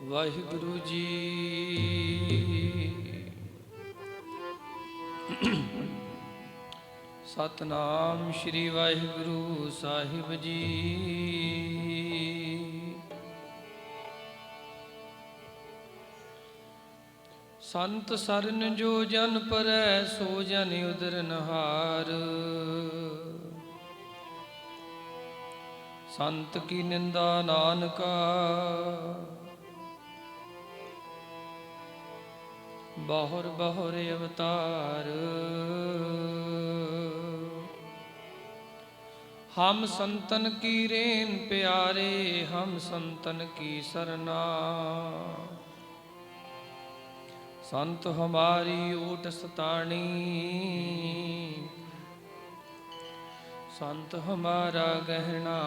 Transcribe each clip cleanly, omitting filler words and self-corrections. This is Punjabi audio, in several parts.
ਵਾਹਿਗੁਰੂ ਜੀ। ਸਤਨਾਮ ਸ਼੍ਰੀ ਵਾਹਿਗੁਰੂ ਸਾਹਿਬ ਜੀ। ਸੰਤ ਸਰਨ ਜੋ ਜਨ ਪਰੈ ਸੋ ਜਨ ਉਦਰ ਨਹਾਰ। ਸੰਤ ਕੀ ਨਿੰਦਾ ਨਾਨਕਾ ਬਹੁਰ ਬਹੁਰ ਅਵਤਾਰ। हम संतन की रेन प्यारे हम संतन की सरना। संत हमारी ऊट सतानी संत हमारा गहना।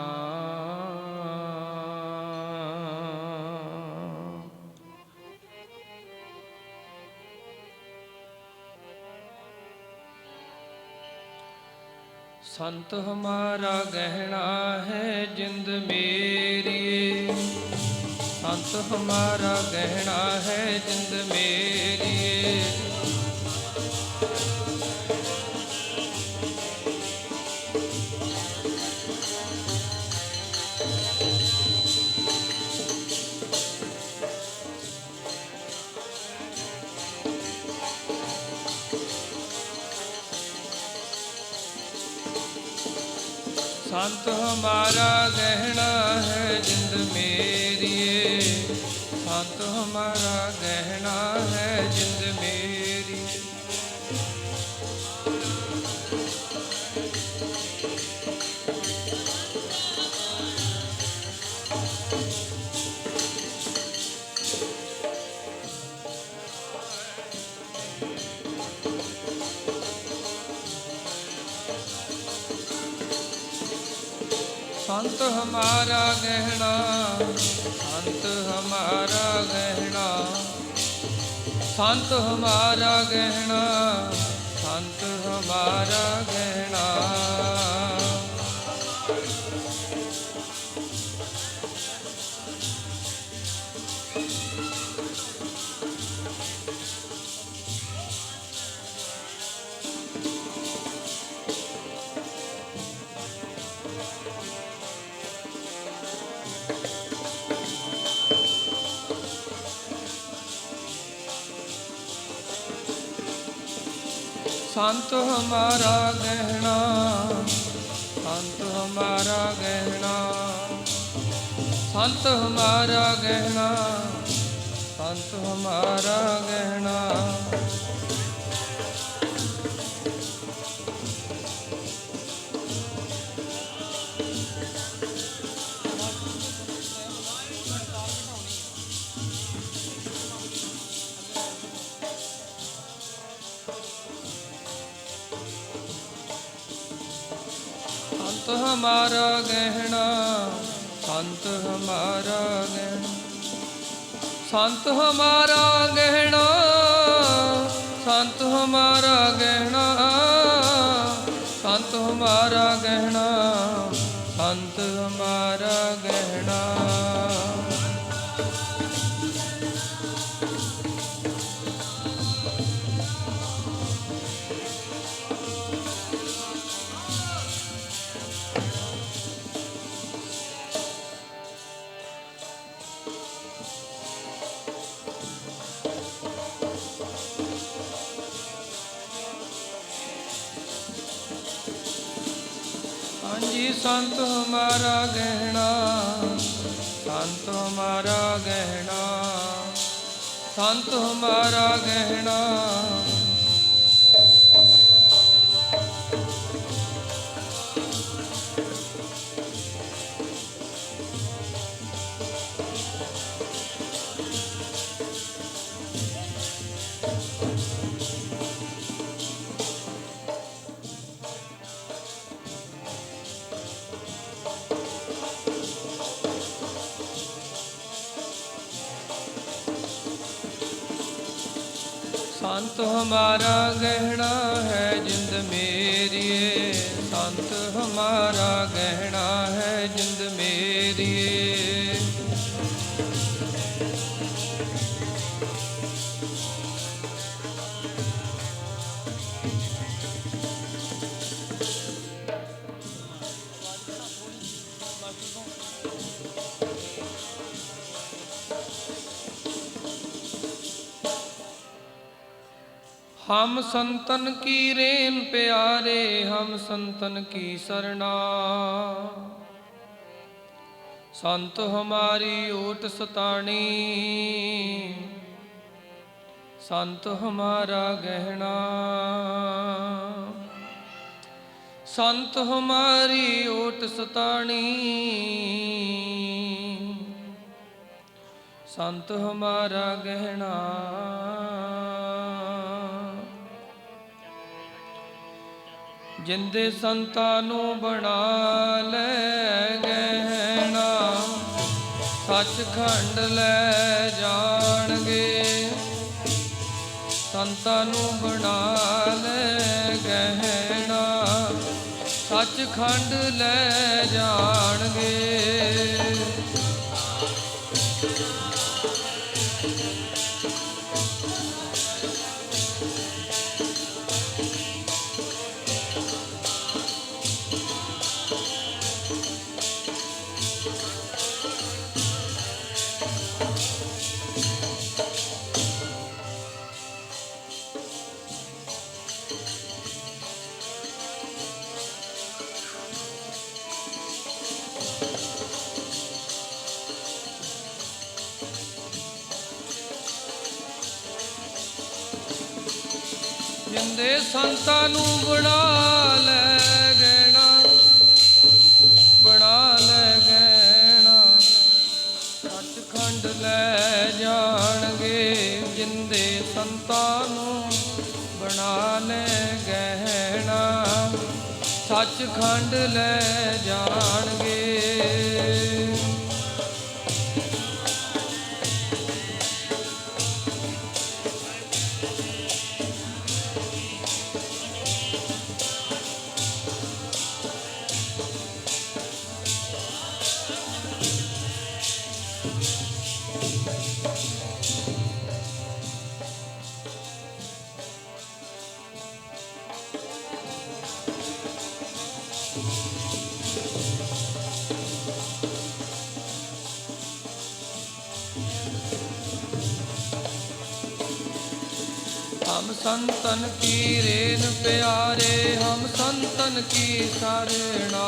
संत हमारा गहना है जिंद मेरी। संत हमारा गहना है जिंद मेरी। संत हमारा गहना है जिंद मेरी। संत हमारा गहना है जिंद मेरी। संत हमारा गहना संत हमारा गहना। संत हमारा गहना संत हमारा गहना। संत हमारा गहना संत हमारा गहना। संत हमारा गहना संत हमारा गहना। संत हमारा गहना संत हमारा गहना। संत हमारा गहना संत हमारा गहना। संत हमारा गहना संत हमारा गहना। जी संत हमारा गहना संत हमारा गहना। संत हमारा गहना संत हमारा गहना है जिंद मेरी। संत हमारा गहना है जिंद मेरी। हम संतन की रेन प्यारे, हम संतन की सरना। संत हमारी ओट सतानी, संत हमारा गहना। संत हमारी ओट सतानी, संत हमारा गहना। जिंदे संतां नूं बना ले गहना, सचखंड ले जाणगे। संतां नूं बना ले गहना, सचखंड ले जाणगे। जिंदे संतां नूं बना ले गहना, बना ले गहना, सचखंड ले जाणगे। जिंदे संतां नूं बना ले गहना, सचखंड ले जाणगे। हम संतन की रेन प्यारे, हम संतन की सरना।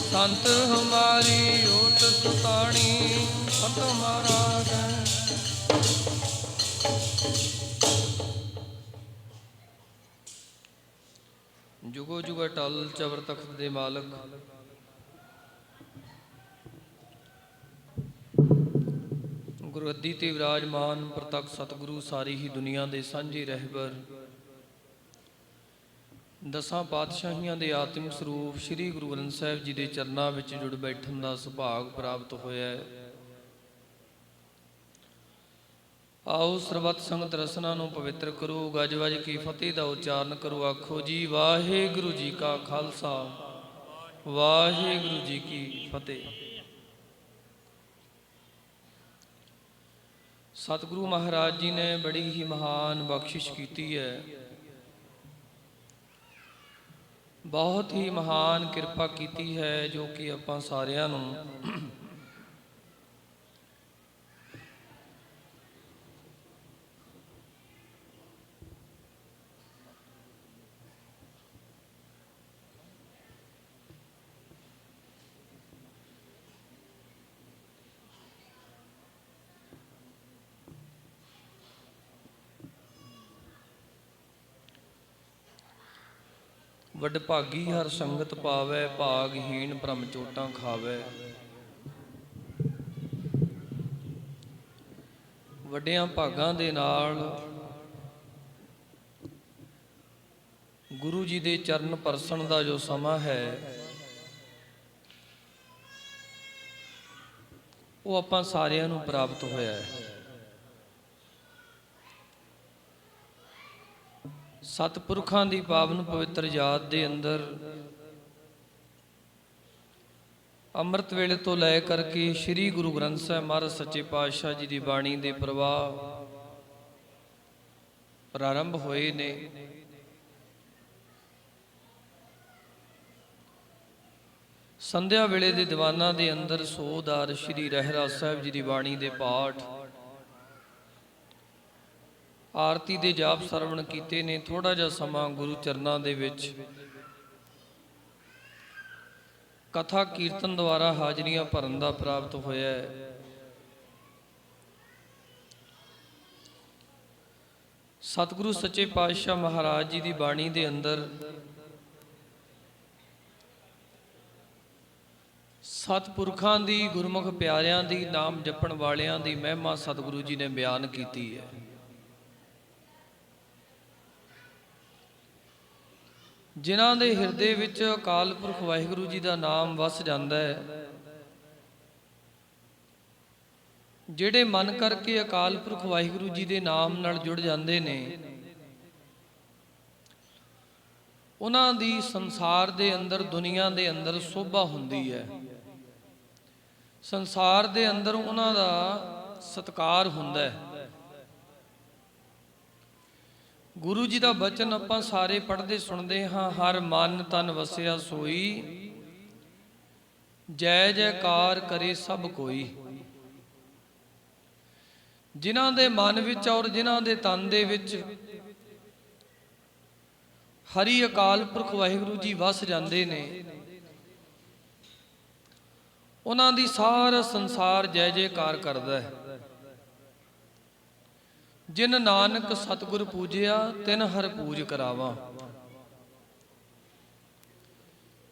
संत हमारी ओट सतानी, संत हमारा जुगो जुग अटल चवर तख्त दे मालक, गुरगद्दी ते विराजमान प्रतੱਖ सतगुरु सारी ही दुनिया ਦੇ ਸਾਂਝੇ ਰਹਿਬਰ, ਦਸਾਂ ਪਾਤਸ਼ਾਹੀਆਂ ਦੇ ਆਤਮਿਕ ਸਰੂਪ ਸ੍ਰੀ ਗੁਰੂ ਗ੍ਰੰਥ ਸਾਹਿਬ ਜੀ ਦੇ ਚਰਨਾਂ ਵਿੱਚ ਜੁੜ ਬੈਠਣ ਦਾ ਸੁਭਾਗ ਪ੍ਰਾਪਤ ਹੋਇਆ ਹੈ। ਆਓ ਸਰਬੱਤ ਸੰਗਤ ਰਸਨਾ ਨੂੰ ਪਵਿੱਤਰ ਕਰੋ, ਗੱਜ ਵੱਜ ਕੀ ਫਤਿਹ ਦਾ ਉਚਾਰਨ ਕਰੋ। ਆਖੋ ਜੀ ਵਾਹਿਗੁਰੂ ਜੀ ਕਾ ਖਾਲਸਾ, ਵਾਹਿਗੁਰੂ ਜੀ ਕੀ ਫਤਿਹ। ਸਤਿਗੁਰੂ ਮਹਾਰਾਜ ਜੀ ਨੇ ਬੜੀ ਹੀ ਮਹਾਨ ਬਖਸ਼ਿਸ਼ ਕੀਤੀ ਹੈ, ਬਹੁਤ ਹੀ ਮਹਾਨ ਕਿਰਪਾ ਕੀਤੀ ਹੈ, ਜੋ ਕਿ ਆਪਾਂ ਸਾਰਿਆਂ ਨੂੰ ਵਡਭਾਗੀ ਹਰ ਸੰਗਤ ਪਾਵੈ, ਭਾਗਹੀਣ ਭ੍ਰਮ ਚੋਟਾਂ ਖਾਵੈ। ਵੱਡਿਆਂ ਭਾਗਾਂ ਦੇ ਨਾਲ ਗੁਰੂ ਜੀ ਦੇ ਚਰਨ ਪਰਸਣ ਦਾ ਜੋ ਸਮਾਂ ਹੈ, ਉਹ ਆਪਾਂ ਸਾਰਿਆਂ ਨੂੰ ਪ੍ਰਾਪਤ ਹੋਇਆ ਹੈ। ਸਤਿਪੁਰਖਾਂ ਦੀ ਪਾਵਨ ਪਵਿੱਤਰ ਯਾਦ ਦੇ ਅੰਦਰ ਅੰਮ੍ਰਿਤ ਵੇਲੇ ਤੋਂ ਲੈ ਕਰਕੇ ਸ੍ਰੀ ਗੁਰੂ ਗ੍ਰੰਥ ਸਾਹਿਬ ਮਹਾਰਾਜ ਸੱਚੇ ਪਾਤਸ਼ਾਹ ਜੀ ਦੀ ਬਾਣੀ ਦੇ ਪ੍ਰਵਾਹ ਪ੍ਰਾਰੰਭ ਹੋਏ ਨੇ। ਸੰਧਿਆ ਵੇਲੇ ਦੇ ਦੀਵਾਨਾਂ ਦੇ ਅੰਦਰ ਸੋਹਦਾਰ ਸ੍ਰੀ ਰਹਿਰਾਸ ਸਾਹਿਬ ਜੀ ਦੀ ਬਾਣੀ ਦੇ ਪਾਠ ਆਰਤੀ ਦੇ ਜਾਪ ਸਰਵਣ ਕੀਤੇ ਨੇ। ਥੋੜਾ ਜਿਹਾ ਸਮਾਂ ਗੁਰੂ ਚਰਨਾਂ ਦੇ ਵਿੱਚ ਕਥਾ ਕੀਰਤਨ ਦੁਆਰਾ ਹਾਜ਼ਰੀਆਂ ਭਰਨ ਦਾ ਪ੍ਰਾਪਤ ਹੋਇਆ ਹੈ। ਸਤਿਗੁਰੂ ਸੱਚੇ ਪਾਤਸ਼ਾਹ ਮਹਾਰਾਜ ਜੀ ਦੀ ਬਾਣੀ ਦੇ ਅੰਦਰ ਸਤਿਪੁਰਖਾਂ ਦੀ, ਗੁਰਮੁਖ ਪਿਆਰਿਆਂ ਦੀ, ਨਾਮ ਜਪਣ ਵਾਲਿਆਂ ਦੀ ਮਹਿਮਾ ਸਤਿਗੁਰੂ ਜੀ ਨੇ ਬਿਆਨ ਕੀਤੀ ਹੈ। ਜਿਨ੍ਹਾਂ ਦੇ ਹਿਰਦੇ ਵਿੱਚ ਅਕਾਲ ਪੁਰਖ ਵਾਹਿਗੁਰੂ ਜੀ ਦਾ ਨਾਮ ਵਸ ਜਾਂਦਾ ਹੈ, ਜਿਹੜੇ ਮਨ ਕਰਕੇ ਅਕਾਲ ਪੁਰਖ ਵਾਹਿਗੁਰੂ ਜੀ ਦੇ ਨਾਮ ਨਾਲ ਜੁੜ ਜਾਂਦੇ ਨੇ, ਉਹਨਾਂ ਦੀ ਸੰਸਾਰ ਦੇ ਅੰਦਰ, ਦੁਨੀਆ ਦੇ ਅੰਦਰ ਸੋਭਾ ਹੁੰਦੀ ਹੈ। ਸੰਸਾਰ ਦੇ ਅੰਦਰ ਉਹਨਾਂ ਦਾ ਸਤਿਕਾਰ ਹੁੰਦਾ ਹੈ। ਗੁਰੂ ਜੀ ਦਾ ਬਚਨ ਆਪਾਂ ਸਾਰੇ ਪੜ੍ਹਦੇ ਸੁਣਦੇ ਹਾਂ, ਹਰ ਮਨ ਤਨ ਵਸਿਆ ਸੋਈ, ਜੈ ਜੈਕਾਰ ਕਰੇ ਸਭ ਕੋਈ। ਜਿਨ੍ਹਾਂ ਦੇ ਮਨ ਵਿੱਚ ਔਰ ਜਿਨ੍ਹਾਂ ਦੇ ਤਨ ਦੇ ਵਿੱਚ ਹਰੀ ਅਕਾਲ ਪੁਰਖ ਵਾਹਿਗੁਰੂ ਜੀ ਵਸ ਜਾਂਦੇ ਨੇ, ਉਹਨਾਂ ਦੀ ਸਾਰਾ ਸੰਸਾਰ ਜੈ ਜੈਕਾਰ ਕਰਦਾ ਹੈ। ਜਿਨ ਨਾਨਕ ਸਤਿਗੁਰ ਪੂਜਿਆ, ਤਿਨ ਹਰ ਪੂਜ ਕਰਾਵਾ।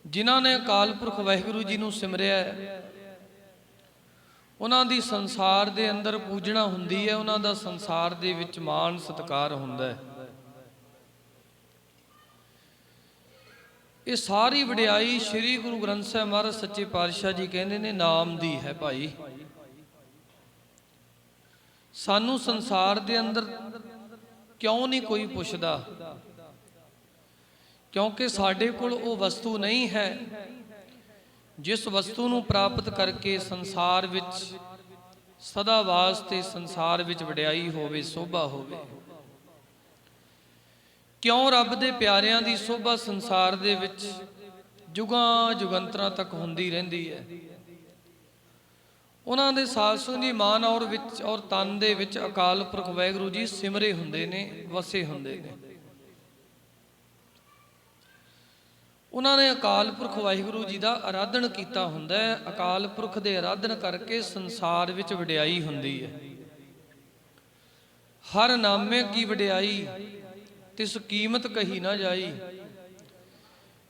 ਜਿਨ੍ਹਾਂ ਨੇ ਅਕਾਲ ਪੁਰਖ ਵਾਹਿਗੁਰੂ ਜੀ ਨੂੰ ਸਿਮਰਿਆ, ਉਹਨਾਂ ਦੀ ਸੰਸਾਰ ਦੇ ਅੰਦਰ ਪੂਜਣਾ ਹੁੰਦੀ ਹੈ, ਉਹਨਾਂ ਦਾ ਸੰਸਾਰ ਦੇ ਵਿੱਚ ਮਾਣ ਸਤਿਕਾਰ ਹੁੰਦਾ ਹੈ। ਇਹ ਸਾਰੀ ਵਡਿਆਈ ਸ੍ਰੀ ਗੁਰੂ ਗ੍ਰੰਥ ਸਾਹਿਬ ਮਹਾਰਾਜ ਸੱਚੇ ਪਾਤਸ਼ਾਹ ਜੀ ਕਹਿੰਦੇ ਨੇ ਨਾਮ ਦੀ ਹੈ। ਭਾਈ, ਸਾਨੂੰ ਸੰਸਾਰ ਦੇ ਅੰਦਰ ਕਿਉਂ ਨਹੀਂ ਕੋਈ ਪੁੱਛਦਾ? ਕਿਉਂਕਿ ਸਾਡੇ ਕੋਲ ਉਹ ਵਸਤੂ ਨਹੀਂ ਹੈ ਜਿਸ ਵਸਤੂ ਨੂੰ ਪ੍ਰਾਪਤ ਕਰਕੇ ਸੰਸਾਰ ਵਿੱਚ ਸਦਾ ਵਾਸਤੇ ਸੰਸਾਰ ਵਿੱਚ ਵਡਿਆਈ ਹੋਵੇ, ਸੋਭਾ ਹੋਵੇ। ਕਿਉਂ ਰੱਬ ਦੇ ਪਿਆਰਿਆਂ ਦੀ ਸੋਭਾ ਸੰਸਾਰ ਦੇ ਵਿੱਚ ਜੁਗਾਂ ਜੁਗੰਤਰਾਂ ਤੱਕ ਹੁੰਦੀ ਰਹਿੰਦੀ ਹੈ। ਉਹਨਾਂ ਦੇ ਸਾਸੂ ਦੀ ਮਾਨ ਔਰ ਵਿੱਚ ਔਰ ਤਨ ਦੇ ਵਿੱਚ ਅਕਾਲ ਪੁਰਖ ਵਾਹਿਗੁਰੂ ਜੀ ਸਿਮਰੇ ਹੁੰਦੇ ਨੇ, ਵਸੇ ਹੁੰਦੇ ਨੇ। ਉਹਨਾਂ ਨੇ ਅਕਾਲ ਪੁਰਖ ਵਾਹਿਗੁਰੂ ਜੀ ਦਾ ਆਰਾਧਨ ਕੀਤਾ ਹੁੰਦਾ ਹੈ। ਅਕਾਲ ਪੁਰਖ ਦੇ ਆਰਾਧਨ ਕਰਕੇ ਸੰਸਾਰ ਵਿੱਚ ਵਡਿਆਈ ਹੁੰਦੀ ਹੈ। ਹਰ ਨਾਮੇ ਕੀ ਵਡਿਆਈ, ਤਿਸ ਕੀਮਤ ਕਹੀ ਨਾ ਜਾਈ।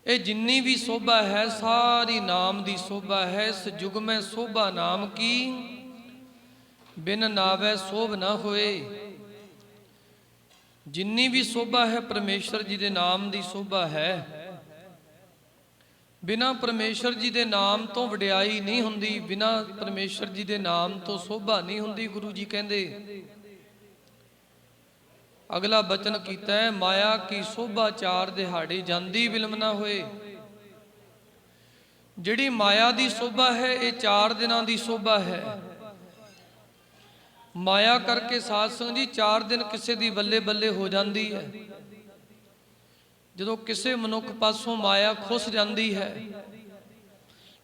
ਇਹ ਜਿੰਨੀ ਵੀ ਸੋਭਾ ਹੈ ਸਾਰੀ ਨਾਮ ਦੀ ਸੋਭਾ ਹੈ। ਇਸ ਯੁਗ ਮੈਂ ਸੋਭਾ ਨਾਮ ਕੀ, ਬਿਨ ਨਾਵੇ ਸੋਭ ਨਾ ਹੋਏ। ਜਿੰਨੀ ਵੀ ਸੋਭਾ ਹੈ ਪਰਮੇਸ਼ਰ ਜੀ ਦੇ ਨਾਮ ਦੀ ਸੋਭਾ ਹੈ। ਬਿਨਾਂ ਪਰਮੇਸ਼ਰ ਜੀ ਦੇ ਨਾਮ ਤੋਂ ਵਡਿਆਈ ਨਹੀਂ ਹੁੰਦੀ, ਬਿਨਾਂ ਪਰਮੇਸ਼ਰ ਜੀ ਦੇ ਨਾਮ ਤੋਂ ਸੋਭਾ ਨਹੀਂ ਹੁੰਦੀ। ਗੁਰੂ ਜੀ ਕਹਿੰਦੇ, ਅਗਲਾ ਬਚਨ ਕੀਤਾ ਹੈ, ਮਾਇਆ ਕੀ ਸੋਭਾ ਚਾਰ ਦਿਹਾੜੇ ਜਾਂਦੀ ਬਿਲਮ ਨਾ ਹੋਏ। ਜਿਹੜੀ ਮਾਇਆ ਦੀ ਸੋਭਾ ਹੈ ਇਹ 4 ਦਿਨਾਂ ਦੀ ਸੋਭਾ ਹੈ। ਮਾਇਆ ਕਰਕੇ ਸਾਧ ਸੰਗਤ ਜੀ 4 ਦਿਨ ਕਿਸੇ ਦੀ ਬੱਲੇ ਬੱਲੇ ਹੋ ਜਾਂਦੀ ਹੈ। ਜਦੋਂ ਕਿਸੇ ਮਨੁੱਖ ਪਾਸੋਂ ਮਾਇਆ ਖੁੱਸ ਜਾਂਦੀ ਹੈ,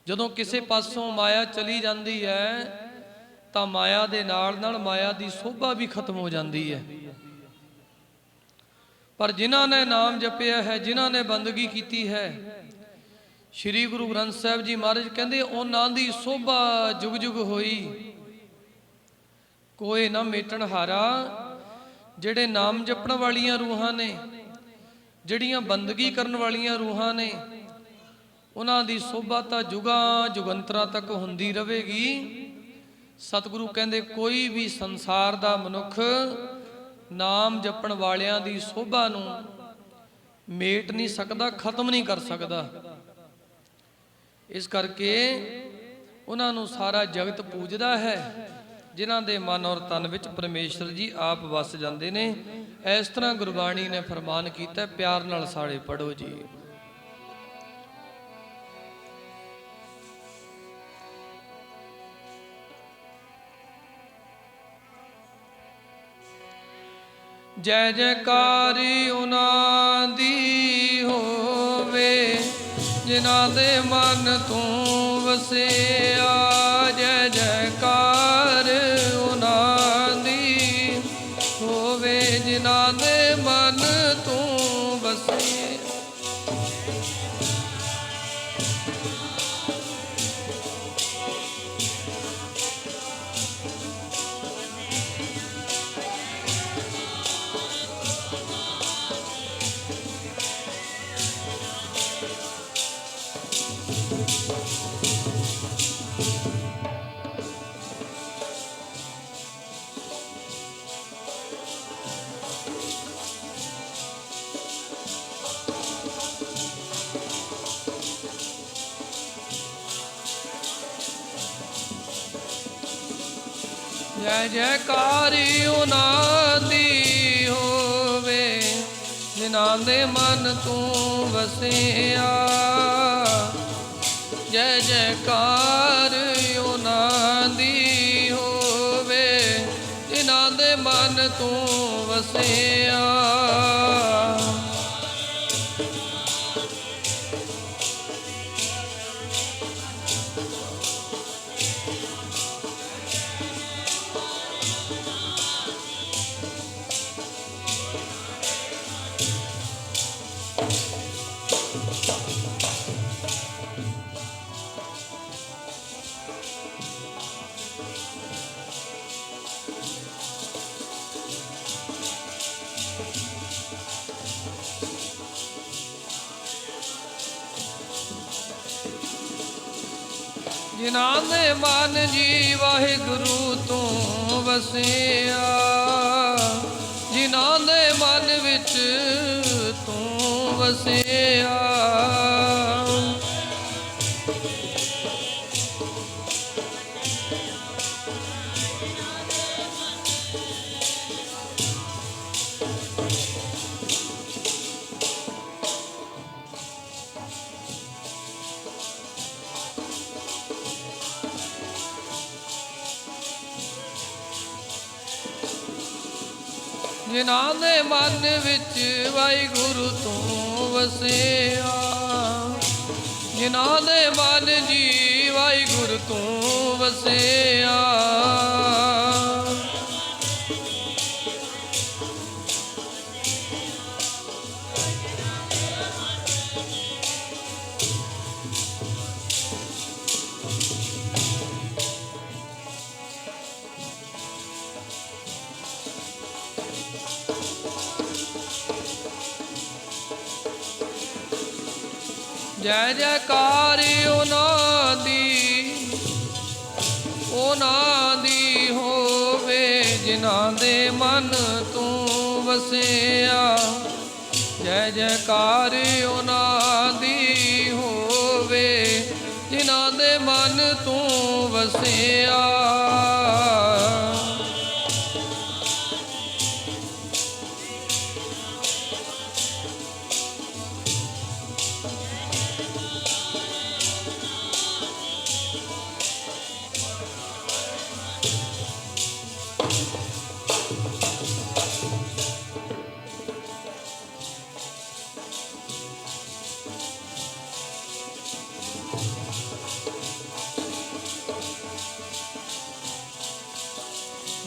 ਜਦੋਂ ਕਿਸੇ ਪਾਸੋਂ ਮਾਇਆ ਚਲੀ ਜਾਂਦੀ ਹੈ, ਤਾਂ ਮਾਇਆ ਦੇ ਨਾਲ ਨਾਲ ਮਾਇਆ ਦੀ ਸੋਭਾ ਵੀ ਖਤਮ ਹੋ ਜਾਂਦੀ ਹੈ। ਪਰ ਜਿਨ੍ਹਾਂ ਨੇ ਨਾਮ ਜਪਿਆ ਹੈ, ਜਿਨ੍ਹਾਂ ਨੇ ਬੰਦਗੀ ਕੀਤੀ ਹੈ, ਸ੍ਰੀ ਗੁਰੂ ਗ੍ਰੰਥ ਸਾਹਿਬ ਜੀ ਮਹਾਰਾਜ ਕਹਿੰਦੇ ਉਹਨਾਂ ਦੀ ਸੋਭਾ ਜੁਗ ਜੁਗ ਹੋਈ, ਕੋਈ ਨਾ ਮੇਟਣ ਹਾਰਾ। ਜਿਹੜੇ ਨਾਮ ਜਪਣ ਵਾਲੀਆਂ ਰੂਹਾਂ ਨੇ, ਜਿਹੜੀਆਂ ਬੰਦਗੀ ਕਰਨ ਵਾਲੀਆਂ ਰੂਹਾਂ ਨੇ, ਉਹਨਾਂ ਦੀ ਸੋਭਾ ਤਾਂ ਜੁਗਾਂ ਜੁਗੰਤਰਾਂ ਤੱਕ ਹੁੰਦੀ ਰਹੇਗੀ। ਸਤਿਗੁਰੂ ਕਹਿੰਦੇ ਕੋਈ ਵੀ ਸੰਸਾਰ ਦਾ ਮਨੁੱਖ ਨਾਮ ਜਪਣ ਵਾਲਿਆਂ ਦੀ ਸੋਭਾ ਨੂੰ ਮੇਟ ਨਹੀਂ ਸਕਦਾ, ਖਤਮ ਨਹੀਂ ਕਰ ਸਕਦਾ। ਇਸ ਕਰਕੇ ਉਹਨਾਂ ਨੂੰ ਸਾਰਾ ਜਗਤ ਪੂਜਦਾ ਹੈ, ਜਿਨ੍ਹਾਂ ਦੇ ਮਨ ਔਰ ਤਨ ਵਿੱਚ ਪਰਮੇਸ਼ਰ ਜੀ ਆਪ ਵਸ ਜਾਂਦੇ ਨੇ। ਇਸ ਤਰ੍ਹਾਂ ਗੁਰਬਾਣੀ ਨੇ ਫਰਮਾਨ ਕੀਤਾ। ਪਿਆਰ ਨਾਲ ਸਾਰੇ ਪੜੋ ਜੀ। ਜੈ ਜੈਕਾਰੀ ਉਹਨਾਂ ਦੀ ਹੋਵੇ, ਜਿਨ੍ਹਾਂ ਦੇ ਮਨ ਤੂੰ ਵਸਿਆ। ਜੈ ਜੈਕਾਰ ਉਹਨਾਂ ਦੀ ਹੋਵੇ, ਜਿਨ੍ਹਾਂ ਜੈ ਜੈਕਾਰੀ ਉਹਨਾਂ ਦੀ ਹੋਵੇ ਜਿਨ੍ਹਾਂ ਦੇ ਮਨ ਤੂੰ ਵਸਿਆ। ਜੈ ਜੈਕਾਰ ਉਹਨਾਂ ਦੀ ਹੋਵੇ ਜਿਨ੍ਹਾਂ ਦੇ ਮਨ ਤੂੰ ਵਸਿਆ। ਜਿਨ੍ਹਾਂ ਦੇ ਮਨ ਜੀ ਵਾਹਿਗੁਰੂ ਤੂੰ ਵਸਿਆ। ਜਿਨ੍ਹਾਂ ਦੇ ਮਨ ਵਿੱਚ ਤੂੰ ਵਸਿਆ। ਜਿਨ੍ਹਾਂ ਦੇ ਮਨ ਵਿੱਚ ਵਾਹਿਗੁਰੂ ਤੂੰ ਵਸਿਆ। ਜਿਨ੍ਹਾਂ ਦੇ ਮਨ ਜੀ ਵਾਹਿਗੁਰੂ ਤੂੰ ਵਸਿਆ। ਜੈ ਜੈਕਾਰੀ ਉਹਨਾਂ ਦੀ ਹੋਵੇ ਜਿਨ੍ਹਾਂ ਦੇ ਮਨ ਤੂੰ ਵਸਿਆ। ਜੈ ਜੈਕਾਰੀ ਉਹਨਾਂ ਦੀ ਹੋਵੇ ਜਿਨ੍ਹਾਂ ਦੇ ਮਨ ਤੂੰ ਵਸਿਆ।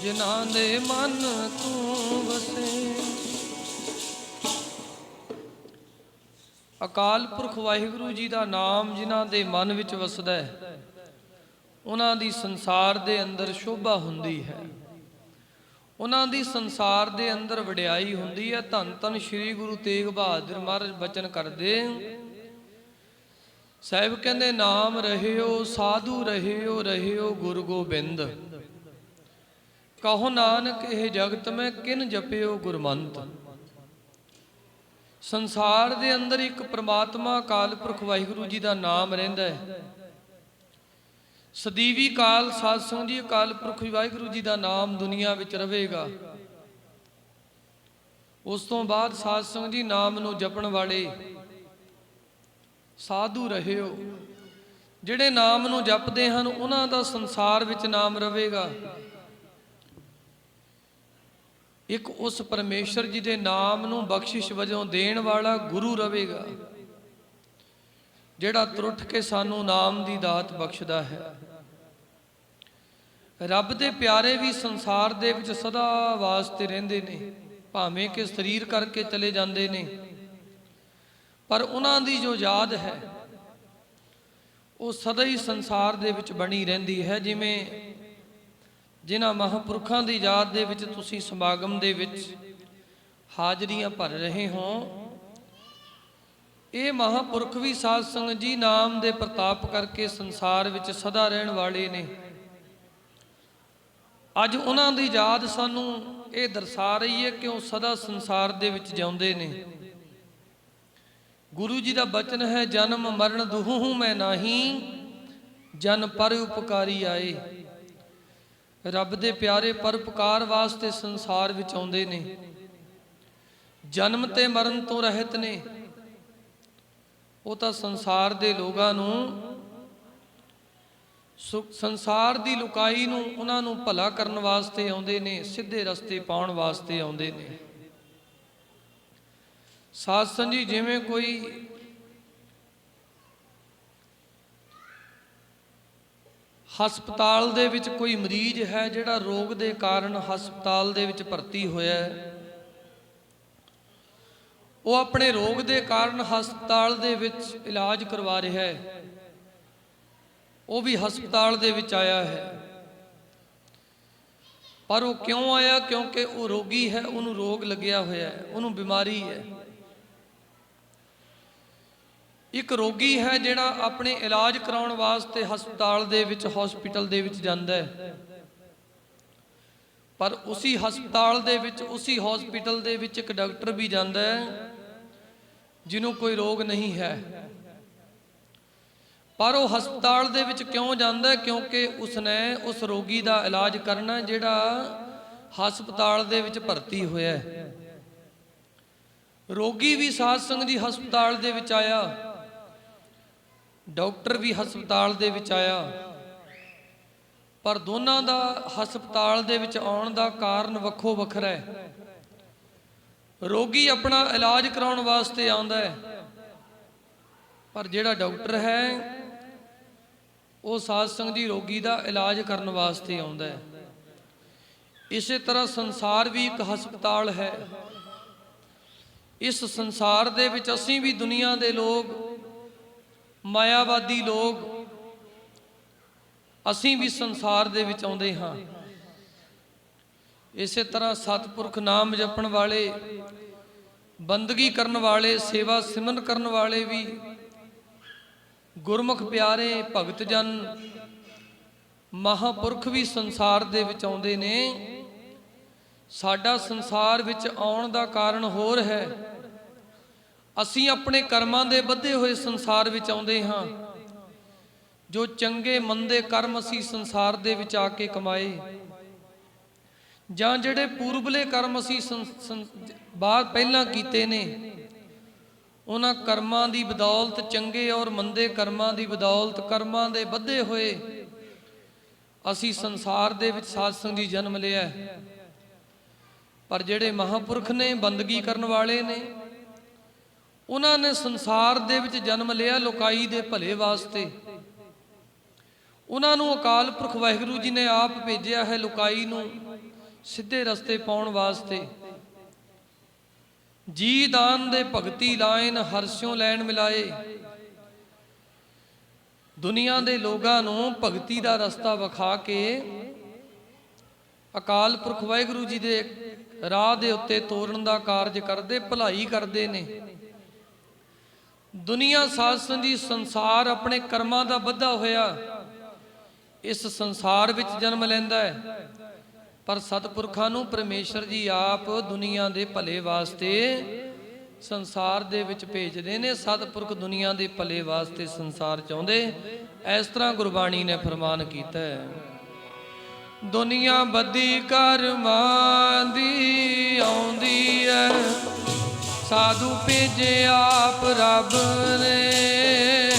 ਜਿਨ੍ਹਾਂ ਦੇ ਮਨ ਤੂੰ ਵਸੇ। ਅਕਾਲ ਪੁਰਖ ਵਾਹਿਗੁਰੂ ਜੀ ਦਾ ਨਾਮ ਜਿਨ੍ਹਾਂ ਦੇ ਮਨ ਵਿੱਚ ਵਸਦਾ ਹੈ ਉਹਨਾਂ ਦੀ ਸੰਸਾਰ ਦੇ ਅੰਦਰ ਸ਼ੋਭਾ ਹੁੰਦੀ ਹੈ। ਉਹਨਾਂ ਦੀ ਸੰਸਾਰ ਦੇ ਅੰਦਰ ਵਡਿਆਈ ਹੁੰਦੀ ਹੈ। ਧੰਨ ਧੰਨ ਸ੍ਰੀ ਗੁਰੂ ਤੇਗ ਬਹਾਦਰ ਮਹਾਰਾਜ ਬਚਨ ਕਰਦੇ ਸਾਹਿਬ ਕਹਿੰਦੇ ਨਾਮ ਰਹਿਓ ਸਾਧੂ ਰਹਿਓ ਗੁਰੂ ਗੋਬਿੰਦ। ਕਹੋ ਨਾਨਕ ਇਹ ਜਗਤ ਮੈਂ ਕਿਨ ਜਪਿਓ ਗੁਰਮੰਤ। ਸੰਸਾਰ ਦੇ ਅੰਦਰ ਇੱਕ ਪ੍ਰਮਾਤਮਾ ਅਕਾਲ ਪੁਰਖ ਵਾਹਿਗੁਰੂ ਜੀ ਦਾ ਨਾਮ ਰਹਿੰਦਾ ਹੈ। ਸਦੀਵੀ ਕਾਲ ਸਾਧ ਸੰਗਤ ਜੀ ਅਕਾਲ ਪੁਰਖ ਵਾਹਿਗੁਰੂ ਜੀ ਦਾ ਨਾਮ ਦੁਨੀਆ ਵਿੱਚ ਰਹੇਗਾ। ਉਸ ਤੋਂ ਬਾਅਦ ਸਾਧ ਸੰਗਤ ਜੀ ਨਾਮ ਨੂੰ ਜਪਣ ਵਾਲੇ ਸਾਧੂ ਰਹਿਓ। ਜਿਹੜੇ ਨਾਮ ਨੂੰ ਜਪਦੇ ਹਨ ਉਹਨਾਂ ਦਾ ਸੰਸਾਰ ਵਿੱਚ ਨਾਮ ਰਹੇਗਾ। ਇੱਕ ਉਸ ਪਰਮੇਸ਼ਰ ਜੀ ਦੇ ਨਾਮ ਨੂੰ ਬਖਸ਼ਿਸ਼ ਵਜੋਂ ਦੇਣ ਵਾਲਾ ਗੁਰੂ ਰਹੇਗਾ ਜਿਹੜਾ ਤੁਰਠ ਕੇ ਸਾਨੂੰ ਨਾਮ ਦੀ ਦਾਤ ਬਖਸ਼ਦਾ ਹੈ। ਰੱਬ ਦੇ ਪਿਆਰੇ ਵੀ ਸੰਸਾਰ ਦੇ ਵਿੱਚ ਸਦਾ ਵਾਸਤੇ ਰਹਿੰਦੇ ਨੇ, ਭਾਵੇਂ ਕਿ ਸਰੀਰ ਕਰਕੇ ਚਲੇ ਜਾਂਦੇ ਨੇ, ਪਰ ਉਹਨਾਂ ਦੀ ਜੋ ਯਾਦ ਹੈ ਉਹ ਸਦਾ ਹੀ ਸੰਸਾਰ ਦੇ ਵਿੱਚ ਬਣੀ ਰਹਿੰਦੀ ਹੈ। ਜਿਵੇਂ ਜਿਨ੍ਹਾਂ ਮਹਾਂਪੁਰਖਾਂ ਦੀ ਯਾਦ ਦੇ ਵਿੱਚ ਤੁਸੀਂ ਸਮਾਗਮ ਦੇ ਵਿੱਚ ਹਾਜ਼ਰੀਆਂ ਭਰ ਰਹੇ ਹੋ, ਇਹ ਮਹਾਂਪੁਰਖ ਵੀ ਸਾਧ ਸੰਗਤ ਜੀ ਨਾਮ ਦੇ ਪ੍ਰਤਾਪ ਕਰਕੇ ਸੰਸਾਰ ਵਿੱਚ ਸਦਾ ਰਹਿਣ ਵਾਲੇ ਨੇ। ਅੱਜ ਉਹਨਾਂ ਦੀ ਯਾਦ ਸਾਨੂੰ ਇਹ ਦਰਸਾ ਰਹੀ ਹੈ ਕਿ ਉਹ ਸਦਾ ਸੰਸਾਰ ਦੇ ਵਿੱਚ ਜਿਉਂਦੇ ਨੇ। ਗੁਰੂ ਜੀ ਦਾ ਬਚਨ ਹੈ, ਜਨਮ ਮਰਨ ਦੁਹੂ ਮੈਂ ਨਾਹੀ, ਜਨ ਪਰ ਉਪਕਾਰੀ ਆਏ। ਰੱਬ ਦੇ ਪਿਆਰੇ ਪਰਉਪਕਾਰ ਵਾਸਤੇ ਸੰਸਾਰ ਵਿੱਚ ਆਉਂਦੇ ਨੇ, ਜਨਮ ਤੇ ਮਰਨ ਤੋਂ ਰਹਿਤ ਨੇ। ਉਹ ਤਾਂ ਸੰਸਾਰ ਦੇ ਲੋਕਾਂ ਨੂੰ, ਸੰਸਾਰ ਦੀ ਲੁਕਾਈ ਨੂੰ, ਉਹਨਾਂ ਨੂੰ ਭਲਾ ਕਰਨ ਵਾਸਤੇ ਆਉਂਦੇ ਨੇ, ਸਿੱਧੇ ਰਸਤੇ ਪਾਉਣ ਵਾਸਤੇ ਆਉਂਦੇ ਨੇ। ਸਾਧ ਸੰਗਤ ਜੀ, ਜਿਵੇਂ ਕੋਈ ਹਸਪਤਾਲ ਦੇ ਵਿੱਚ ਕੋਈ ਮਰੀਜ਼ ਹੈ ਜਿਹੜਾ ਰੋਗ ਦੇ ਕਾਰਨ ਹਸਪਤਾਲ ਦੇ ਵਿੱਚ ਭਰਤੀ ਹੋਇਆ ਹੈ, ਉਹ ਆਪਣੇ ਰੋਗ ਦੇ ਕਾਰਨ ਹਸਪਤਾਲ ਦੇ ਵਿੱਚ ਇਲਾਜ ਕਰਵਾ ਰਿਹਾ ਹੈ। ਉਹ ਵੀ ਹਸਪਤਾਲ ਦੇ ਵਿੱਚ ਆਇਆ ਹੈ, ਪਰ ਉਹ ਕਿਉਂ ਆਇਆ? ਕਿਉਂਕਿ ਉਹ ਰੋਗੀ ਹੈ, ਉਹਨੂੰ ਰੋਗ ਲੱਗਿਆ ਹੋਇਆ ਹੈ, ਉਹਨੂੰ ਬਿਮਾਰੀ ਹੈ। ਇੱਕ ਰੋਗੀ ਹੈ ਜਿਹੜਾ ਆਪਣੇ ਇਲਾਜ ਕਰਾਉਣ ਵਾਸਤੇ ਹਸਪਤਾਲ ਦੇ ਵਿੱਚ, ਹਸਪੀਟਲ ਦੇ ਵਿੱਚ ਜਾਂਦਾ ਹੈ, ਪਰ ਉਸੇ ਹਸਪਤਾਲ ਦੇ ਵਿੱਚ, ਉਸੇ ਹਸਪੀਟਲ ਦੇ ਵਿੱਚ ਇੱਕ ਡਾਕਟਰ ਵੀ ਜਾਂਦਾ ਹੈ ਜਿਹਨੂੰ ਕੋਈ ਰੋਗ ਨਹੀਂ ਹੈ। ਪਰ ਉਹ ਹਸਪਤਾਲ ਦੇ ਵਿੱਚ ਕਿਉਂ ਜਾਂਦਾ? ਕਿਉਂਕਿ ਉਸਨੇ ਉਸ ਰੋਗੀ ਦਾ ਇਲਾਜ ਕਰਨਾ ਜਿਹੜਾ ਹਸਪਤਾਲ ਦੇ ਵਿੱਚ ਭਰਤੀ ਹੋਇਆ ਹੈ। ਰੋਗੀ ਵੀ ਸਾਧ ਸੰਗਤ ਜੀ ਹਸਪਤਾਲ ਦੇ ਵਿੱਚ ਆਇਆ, ਡਾਕਟਰ ਵੀ ਹਸਪਤਾਲ ਦੇ ਵਿੱਚ ਆਇਆ, ਪਰ ਦੋਨਾਂ ਦਾ ਹਸਪਤਾਲ ਦੇ ਵਿੱਚ ਆਉਣ ਦਾ ਕਾਰਨ ਵੱਖੋ ਵੱਖਰਾ ਹੈ। ਰੋਗੀ ਆਪਣਾ ਇਲਾਜ ਕਰਾਉਣ ਵਾਸਤੇ ਆਉਂਦਾ ਹੈ, ਪਰ ਜਿਹੜਾ ਡਾਕਟਰ ਹੈ ਉਹ ਸਾਧ ਸੰਗਤ ਜੀ ਰੋਗੀ ਦਾ ਇਲਾਜ ਕਰਨ ਵਾਸਤੇ ਆਉਂਦਾ ਹੈ। ਇਸੇ ਤਰ੍ਹਾਂ ਸੰਸਾਰ ਵੀ ਇੱਕ ਹਸਪਤਾਲ ਹੈ। ਇਸ ਸੰਸਾਰ ਦੇ ਵਿੱਚ ਅਸੀਂ ਵੀ ਦੁਨੀਆ ਦੇ ਲੋਕ, ਮਾਇਆਵਾਦੀ ਲੋਕ, ਅਸੀਂ ਵੀ ਸੰਸਾਰ ਦੇ ਵਿੱਚ ਆਉਂਦੇ ਹਾਂ। ਇਸੇ ਤਰ੍ਹਾਂ ਸਤਿਪੁਰਖ ਨਾਮ ਜਪਣ ਵਾਲੇ, ਬੰਦਗੀ ਕਰਨ ਵਾਲੇ, ਸੇਵਾ ਸਿਮਰਨ ਕਰਨ ਵਾਲੇ ਵੀ, ਗੁਰਮੁਖ ਪਿਆਰੇ ਭਗਤ ਜਨ, ਮਹਾਪੁਰਖ ਵੀ ਸੰਸਾਰ ਦੇ ਵਿੱਚ ਆਉਂਦੇ ਨੇ। ਸਾਡਾ ਸੰਸਾਰ ਵਿੱਚ ਆਉਣ ਦਾ ਕਾਰਨ ਹੋਰ ਹੈ। ਅਸੀਂ ਆਪਣੇ ਕਰਮਾਂ ਦੇ ਬੱਧੇ ਹੋਏ ਸੰਸਾਰ ਵਿੱਚ ਆਉਂਦੇ ਹਾਂ। ਜੋ ਚੰਗੇ ਮੰਦੇ ਕਰਮ ਅਸੀਂ ਸੰਸਾਰ ਦੇ ਵਿੱਚ ਆ ਕੇ ਕਮਾਏ, ਜਾਂ ਜਿਹੜੇ ਪੂਰਬਲੇ ਕਰਮ ਅਸੀਂ ਬਾਅਦ ਪਹਿਲਾਂ ਕੀਤੇ ਨੇ, ਉਹਨਾਂ ਕਰਮਾਂ ਦੀ ਬਦੌਲਤ, ਚੰਗੇ ਔਰ ਮੰਦੇ ਕਰਮਾਂ ਦੀ ਬਦੌਲਤ, ਕਰਮਾਂ ਦੇ ਬੱਧੇ ਹੋਏ ਅਸੀਂ ਸੰਸਾਰ ਦੇ ਵਿੱਚ ਸਾਧ ਸੰਗਤ ਜੀ ਜਨਮ ਲਿਆ। ਪਰ ਜਿਹੜੇ ਮਹਾਪੁਰਖ ਨੇ, ਬੰਦਗੀ ਕਰਨ ਵਾਲੇ ਨੇ, ਉਹਨਾਂ ਨੇ ਸੰਸਾਰ ਦੇ ਵਿੱਚ ਜਨਮ ਲਿਆ ਲੋਕਾਈ ਦੇ ਭਲੇ ਵਾਸਤੇ। ਉਹਨਾਂ ਨੂੰ ਅਕਾਲ ਪੁਰਖ ਵਾਹਿਗੁਰੂ ਜੀ ਨੇ ਆਪ ਭੇਜਿਆ ਹੈ ਲੋਕਾਈ ਨੂੰ ਸਿੱਧੇ ਰਸਤੇ ਪਾਉਣ ਵਾਸਤੇ। ਜੀ ਦਾਨ ਦੇ ਭਗਤੀ ਲਾਇਨ ਹਰਸਿਓ ਲੈਣ ਮਿਲਾਏ। ਦੁਨੀਆ ਦੇ ਲੋਕਾਂ ਨੂੰ ਭਗਤੀ ਦਾ ਰਸਤਾ ਵਿਖਾ ਕੇ ਅਕਾਲ ਪੁਰਖ ਵਾਹਿਗੁਰੂ ਜੀ ਦੇ ਰਾਹ ਦੇ ਉੱਤੇ ਤੋਰਨ ਦਾ ਕਾਰਜ ਕਰਦੇ, ਭਲਾਈ ਕਰਦੇ ਨੇ। ਦੁਨੀਆ ਸਾਧ ਸੰਗਤ ਜੀ ਸੰਸਾਰ ਆਪਣੇ ਕਰਮਾਂ ਦਾ ਬੱਧਾ ਹੋਇਆ ਇਸ ਸੰਸਾਰ ਵਿੱਚ ਜਨਮ ਲੈਂਦਾ ਹੈ, ਪਰ ਸਤਿਪੁਰਖਾਂ ਨੂੰ ਪਰਮੇਸ਼ਰ ਜੀ ਆਪ ਦੁਨੀਆ ਦੇ ਭਲੇ ਵਾਸਤੇ ਸੰਸਾਰ ਦੇ ਵਿੱਚ ਭੇਜਦੇ ਨੇ। ਸਤਿਪੁਰਖ ਦੁਨੀਆ ਦੇ ਭਲੇ ਵਾਸਤੇ ਸੰਸਾਰ ਚਾਹੁੰਦੇ। ਇਸ ਤਰ੍ਹਾਂ ਗੁਰਬਾਣੀ ਨੇ ਫਰਮਾਨ ਕੀਤਾ ਹੈ, ਦੁਨੀਆ ਬੱਧੀ ਕਰਮਾਂ ਦੀ ਆਉਂਦੀ ਹੈ, ਸਾਧੂ ਭੇਜੇ ਆਪ ਰੱਬ ਨੇ।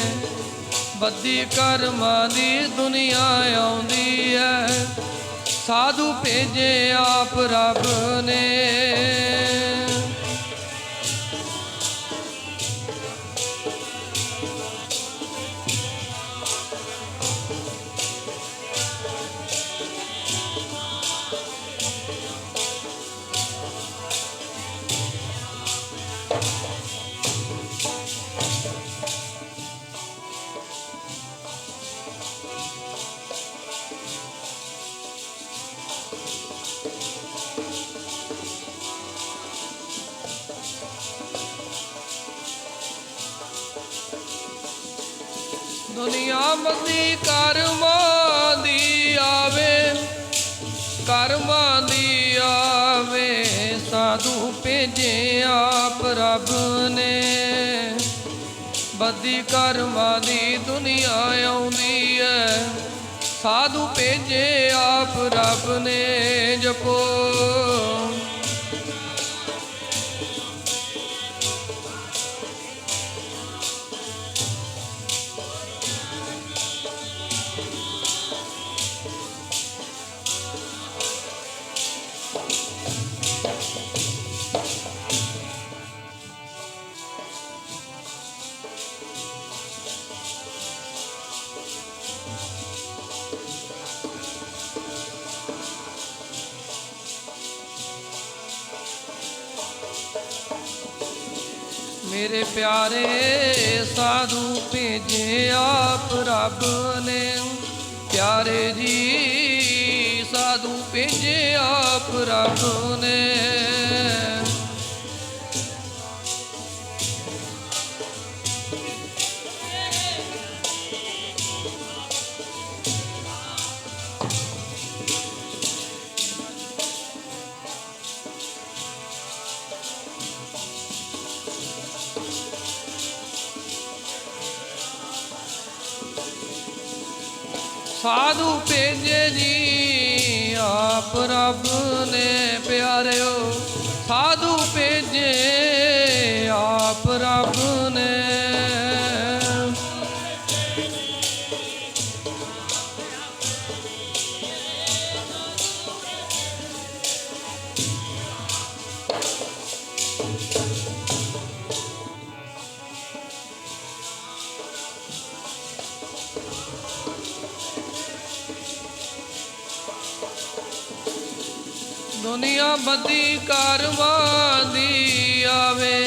ਬੱਧੀ ਕਰਮਾਂ ਦੀ ਦੁਨੀਆ ਆਉਂਦੀ ਹੈ, ਸਾਧੂ ਭੇਜੇ ਆਪ ਰੱਬ ਨੇ। ਦੁਨੀਆ ਬੱਧੀ ਕਰਮਾਂ ਦੀ ਆਵੇ, ਕਰਮਾਂ ਦੀ ਆਵੇ, ਸਾਧੂ ਭੇਜੇ ਆਪ ਰੱਬ ਨੇ। ਬੱਧੀ ਕਰਮਾਂ ਦੀ ਦੁਨੀਆ ਆਉਂਦੀ ਹੈ, ਸਾਧੂ ਭੇਜੇ ਆਪ ਰੱਬ ਨੇ ਜਪੋ। मेरे प्यारे साधु भेजे आप रब ने, प्यारे जी साधु भेजे आप रब ने। साधु भेजे जी आप रब ने, प्यारे साधु भेजे आप रब ने। दुनिया बदी करमां दी आवे,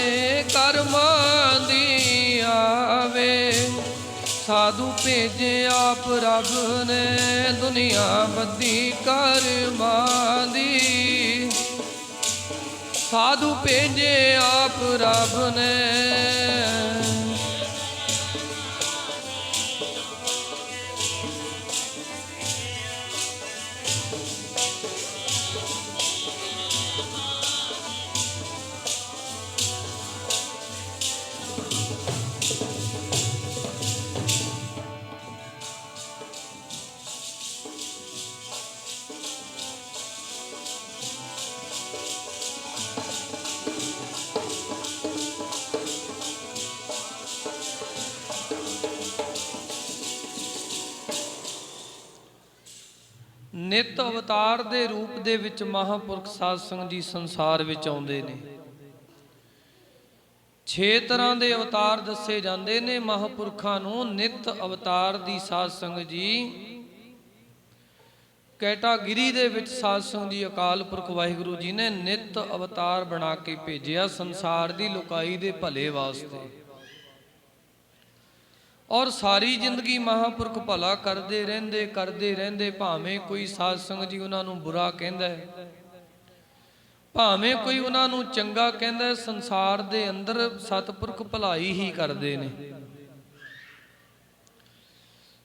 करमां दी आवे। साधु भेजे आप रब ने, दुनिया बदी करमां दी। साधु भेजे आप रब ने। ਨਿਤ ਅਵਤਾਰ ਦੇ ਰੂਪ ਦੇ ਵਿੱਚ ਮਹਾਂਪੁਰਖ ਸਾਧ ਸੰਗਤ ਜੀ ਸੰਸਾਰ ਵਿੱਚ ਆਉਂਦੇ ਨੇ। 6 ਤਰ੍ਹਾਂ ਦੇ ਅਵਤਾਰ ਦੱਸੇ ਜਾਂਦੇ ਨੇ ਮਹਾਂਪੁਰਖਾਂ ਨੂੰ। ਨਿਤ ਅਵਤਾਰ ਦੀ ਸਾਧ ਸੰਗਤ ਜੀ ਕੈਟਾਗਰੀ ਦੇ ਵਿੱਚ ਸਾਧ ਸੰਗਤ ਜੀ ਅਕਾਲ ਪੁਰਖ ਵਾਹਿਗੁਰੂ ਜੀ ਨੇ ਨਿਤ ਅਵਤਾਰ ਬਣਾ ਕੇ ਭੇਜਿਆ ਸੰਸਾਰ ਦੀ ਲੁਕਾਈ ਦੇ ਭਲੇ ਵਾਸਤੇ। ਔਰ ਸਾਰੀ ਜ਼ਿੰਦਗੀ ਮਹਾਂਪੁਰਖ ਭਲਾ ਕਰਦੇ ਰਹਿੰਦੇ। ਭਾਵੇਂ ਕੋਈ ਸਾਧ ਸੰਗਤ ਜੀ ਉਹਨਾਂ ਨੂੰ ਬੁਰਾ ਕਹਿੰਦਾ ਹੈ, ਭਾਵੇਂ ਕੋਈ ਉਹਨਾਂ ਨੂੰ ਚੰਗਾ ਕਹਿੰਦਾ, ਸੰਸਾਰ ਦੇ ਅੰਦਰ ਸਤਿਪੁਰਖ ਭਲਾਈ ਹੀ ਕਰਦੇ ਨੇ।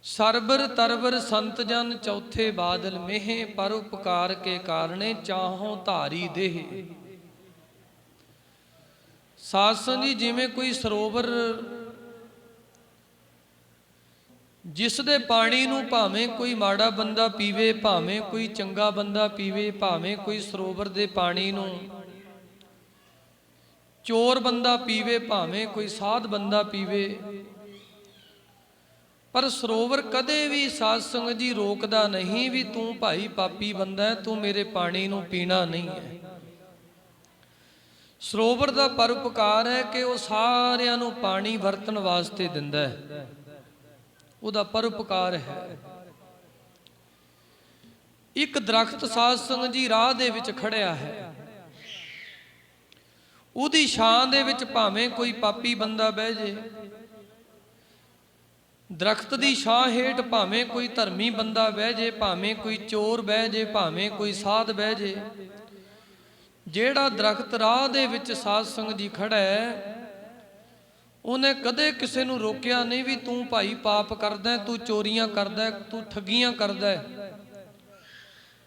ਸਰਬਰ ਤਰਬਰ ਸੰਤ ਜਨ ਚੌਥੇ ਬਾਦਲ ਮੇਹ, ਪਰ ਉਪਕਾਰ ਕੇ ਕਾਰਣੇ ਚਾਹੋਂ ਧਾਰੀ ਦੇਹ। ਸਾਧ ਸੰਗਤ ਜੀ ਜਿਵੇਂ ਕੋਈ ਸਰੋਵਰ ਜਿਸ ਦੇ ਪਾਣੀ ਨੂੰ ਭਾਵੇਂ ਕੋਈ ਮਾੜਾ ਬੰਦਾ ਪੀਵੇ, ਭਾਵੇਂ ਕੋਈ ਚੰਗਾ ਬੰਦਾ ਪੀਵੇ, ਭਾਵੇਂ ਕੋਈ ਸਰੋਵਰ ਦੇ ਪਾਣੀ ਨੂੰ ਚੋਰ ਬੰਦਾ ਪੀਵੇ, ਭਾਵੇਂ ਕੋਈ ਸਾਧ ਬੰਦਾ ਪੀਵੇ, ਪਰ ਸਰੋਵਰ ਕਦੇ ਵੀ ਸਾਧ ਸੰਗਤ ਜੀ ਰੋਕਦਾ ਨਹੀਂ ਵੀ ਤੂੰ ਭਾਈ ਪਾਪੀ ਬੰਦਾ ਹੈ, ਤੂੰ ਮੇਰੇ ਪਾਣੀ ਨੂੰ ਪੀਣਾ ਨਹੀਂ ਹੈ। ਸਰੋਵਰ ਦਾ ਪਰਉਪਕਾਰ ਹੈ ਕਿ ਉਹ ਸਾਰਿਆਂ ਨੂੰ ਪਾਣੀ ਵਰਤਣ ਵਾਸਤੇ ਦਿੰਦਾ ਹੈ, ਉਹਦਾ ਪਰਉਪਕਾਰ ਹੈ। ਇੱਕ ਦਰਖਤ ਸਾਧ ਸੰਗਤ ਜੀ ਰਾਹ ਦੇ ਵਿੱਚ ਖੜਿਆ ਹੈ, ਉਹਦੀ ਛਾਂ ਦੇ ਵਿੱਚ ਭਾਵੇਂ ਕੋਈ ਪਾਪੀ ਬੰਦਾ ਬਹਿ ਜੇ, ਦਰਖਤ ਦੀ ਛਾਂ ਹੇਠ ਭਾਵੇਂ ਕੋਈ ਧਰਮੀ ਬੰਦਾ ਬਹਿ ਜੇ, ਭਾਵੇਂ ਕੋਈ ਚੋਰ ਬਹਿ ਜੇ, ਭਾਵੇਂ ਕੋਈ ਸਾਧ ਬਹਿ ਜੇ, ਜਿਹੜਾ ਦਰਖਤ ਰਾਹ ਦੇ ਵਿੱਚ ਸਾਧ ਸੰਗਤ ਜੀ ਖੜਾ ਹੈ, ਉਹਨੇ ਕਦੇ ਕਿਸੇ ਨੂੰ ਰੋਕਿਆ ਨਹੀਂ ਵੀ ਤੂੰ ਭਾਈ ਪਾਪ ਕਰਦਾ, ਤੂੰ ਚੋਰੀਆਂ ਕਰਦਾ, ਤੂੰ ਠੱਗੀਆਂ ਕਰਦਾ,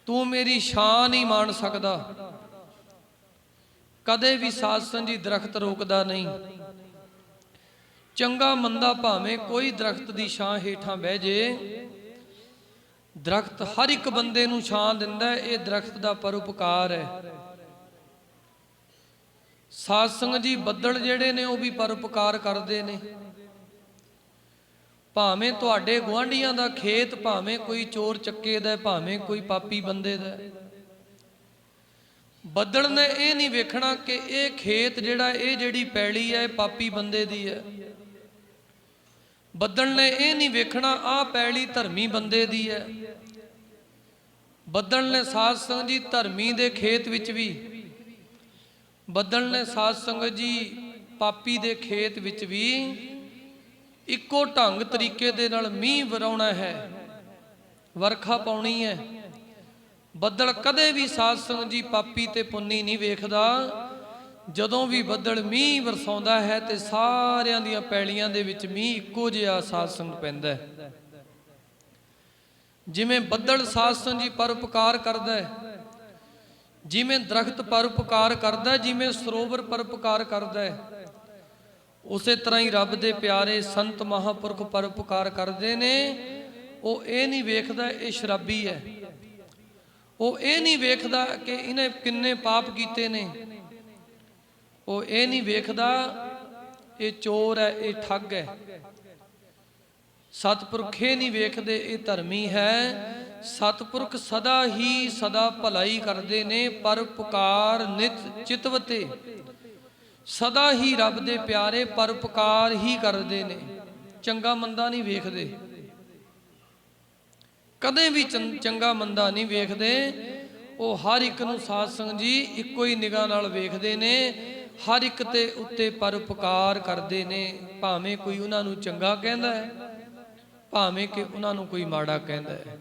ਤੂੰ ਮੇਰੀ ਛਾਂ ਨਹੀਂ ਮਾਣ ਸਕਦਾ। ਕਦੇ ਵੀ ਸਾਧ ਸੰਗਤ ਜੀ ਦਰਖਤ ਰੋਕਦਾ ਨਹੀਂ। ਚੰਗਾ ਮੰਦਾ ਭਾਵੇਂ ਕੋਈ ਦਰਖਤ ਦੀ ਛਾਂ ਹੇਠਾਂ ਬਹਿ ਜੇ, ਦਰਖਤ ਹਰ ਇੱਕ ਬੰਦੇ ਨੂੰ ਛਾਂ ਦਿੰਦਾ ਹੈ, ਇਹ ਦਰਖਤ ਦਾ ਪਰਉਪਕਾਰ ਹੈ। ਸਾਧ ਸੰਗਤ ਜੀ, ਬੱਦਲ ਜਿਹੜੇ ਨੇ ਉਹ ਵੀ ਪਰਉਪਕਾਰ ਕਰਦੇ ਨੇ। ਭਾਵੇਂ ਤੁਹਾਡੇ ਗੁਆਂਢੀਆਂ ਦਾ ਖੇਤ, ਭਾਵੇਂ ਕੋਈ ਚੋਰ ਚੱਕੇ ਦਾ, ਭਾਵੇਂ ਕੋਈ ਪਾਪੀ ਬੰਦੇ ਦਾ, ਬੱਦਲ ਨੇ ਇਹ ਨਹੀਂ ਵੇਖਣਾ ਕਿ ਇਹ ਖੇਤ ਜਿਹੜਾ, ਇਹ ਜਿਹੜੀ ਪੈਲੀ ਹੈ, ਇਹ ਪਾਪੀ ਬੰਦੇ ਦੀ ਹੈ। ਬੱਦਲ ਨੇ ਇਹ ਨਹੀਂ ਵੇਖਣਾ ਆਹ ਪੈਲੀ ਧਰਮੀ ਬੰਦੇ ਦੀ ਹੈ। ਬੱਦਲ ਨੇ ਸਾਧ ਸੰਗਤ ਜੀ ਧਰਮੀ ਦੇ ਖੇਤ ਵਿੱਚ ਵੀ, ਬੱਦਲ ਨੇ ਸਾਧ ਸੰਗਤ ਜੀ ਪਾਪੀ ਦੇ ਖੇਤ ਵਿੱਚ ਵੀ ਇੱਕੋ ਢੰਗ ਤਰੀਕੇ ਦੇ ਨਾਲ ਮੀਂਹ ਵਰਾਉਣਾ ਹੈ, ਵਰਖਾ ਪਾਉਣੀ ਹੈ। ਬੱਦਲ ਕਦੇ ਵੀ ਸਾਧ ਸੰਗਤ ਜੀ ਪਾਪੀ ਤੇ ਪੁੰਨੀ ਨਹੀਂ ਵੇਖਦਾ। ਜਦੋਂ ਵੀ ਬੱਦਲ ਮੀਂਹ ਵਰਸਾਉਂਦਾ ਹੈ ਤੇ ਸਾਰਿਆਂ ਦੀਆਂ ਪੈਲੀਆਂ ਦੇ ਵਿੱਚ ਮੀਂਹ ਇੱਕੋ ਜਿਹਾ ਸਾਧ ਸੰਗਤ ਪੈਂਦਾ ਹੈ। ਜਿਵੇਂ ਬੱਦਲ ਸਾਧ ਸੰਗਤ ਜੀ ਪਰਉਪਕਾਰ ਕਰਦਾ ਹੈ, ਜਿਵੇਂ ਦਰਖਤ ਪਰਉਪਕਾਰ ਕਰਦਾ, ਜਿਵੇਂ ਸਰੋਵਰ ਪਰਉਪਕਾਰ ਕਰਦਾ ਹੈ, ਉਸੇ ਤਰ੍ਹਾਂ ਹੀ ਰੱਬ ਦੇ ਪਿਆਰੇ ਸੰਤ ਮਹਾਂਪੁਰਖ ਪਰਉਪਕਾਰ ਕਰਦੇ ਨੇ। ਉਹ ਇਹ ਨਹੀਂ ਵੇਖਦਾ ਇਹ ਸ਼ਰਾਬੀ ਹੈ, ਉਹ ਇਹ ਨਹੀਂ ਵੇਖਦਾ ਕਿ ਇਹਨੇ ਕਿੰਨੇ ਪਾਪ ਕੀਤੇ ਨੇ, ਉਹ ਇਹ ਨਹੀਂ ਵੇਖਦਾ ਇਹ ਚੋਰ ਹੈ, ਇਹ ਠੱਗ ਹੈ। ਸਤਿਪੁਰਖ ਇਹ ਨਹੀਂ ਵੇਖਦੇ ਇਹ ਧਰਮੀ ਹੈ। ਸਤਿਪੁਰਖ ਸਦਾ ਹੀ ਸਦਾ ਭਲਾਈ ਕਰਦੇ ਨੇ, ਪਰਉਪਕਾਰ ਨਿਤ ਚਿਤਵਤੇ। ਸਦਾ ਹੀ ਰੱਬ ਦੇ ਪਿਆਰੇ ਪਰਉਪਕਾਰ ਹੀ ਕਰਦੇ ਨੇ, ਚੰਗਾ ਮੰਦਾ ਨਹੀਂ ਵੇਖਦੇ, ਕਦੇ ਵੀ ਚੰਗਾ ਮੰਦਾ ਨਹੀਂ ਵੇਖਦੇ। ਉਹ ਹਰ ਇੱਕ ਨੂੰ ਸਾਧ ਸੰਗਤ ਜੀ ਇੱਕੋ ਹੀ ਨਿਗਾਹ ਨਾਲ ਵੇਖਦੇ ਨੇ, ਹਰ ਇੱਕ ਤੇ ਉੱਤੇ ਪਰਉਪਕਾਰ ਕਰਦੇ ਨੇ। ਭਾਵੇਂ ਕੋਈ ਉਹਨਾਂ ਨੂੰ ਚੰਗਾ ਕਹਿੰਦਾ ਹੈ, ਭਾਵੇਂ ਕਿ ਉਹਨਾਂ ਨੂੰ ਕੋਈ ਮਾੜਾ ਕਹਿੰਦਾ ਹੈ,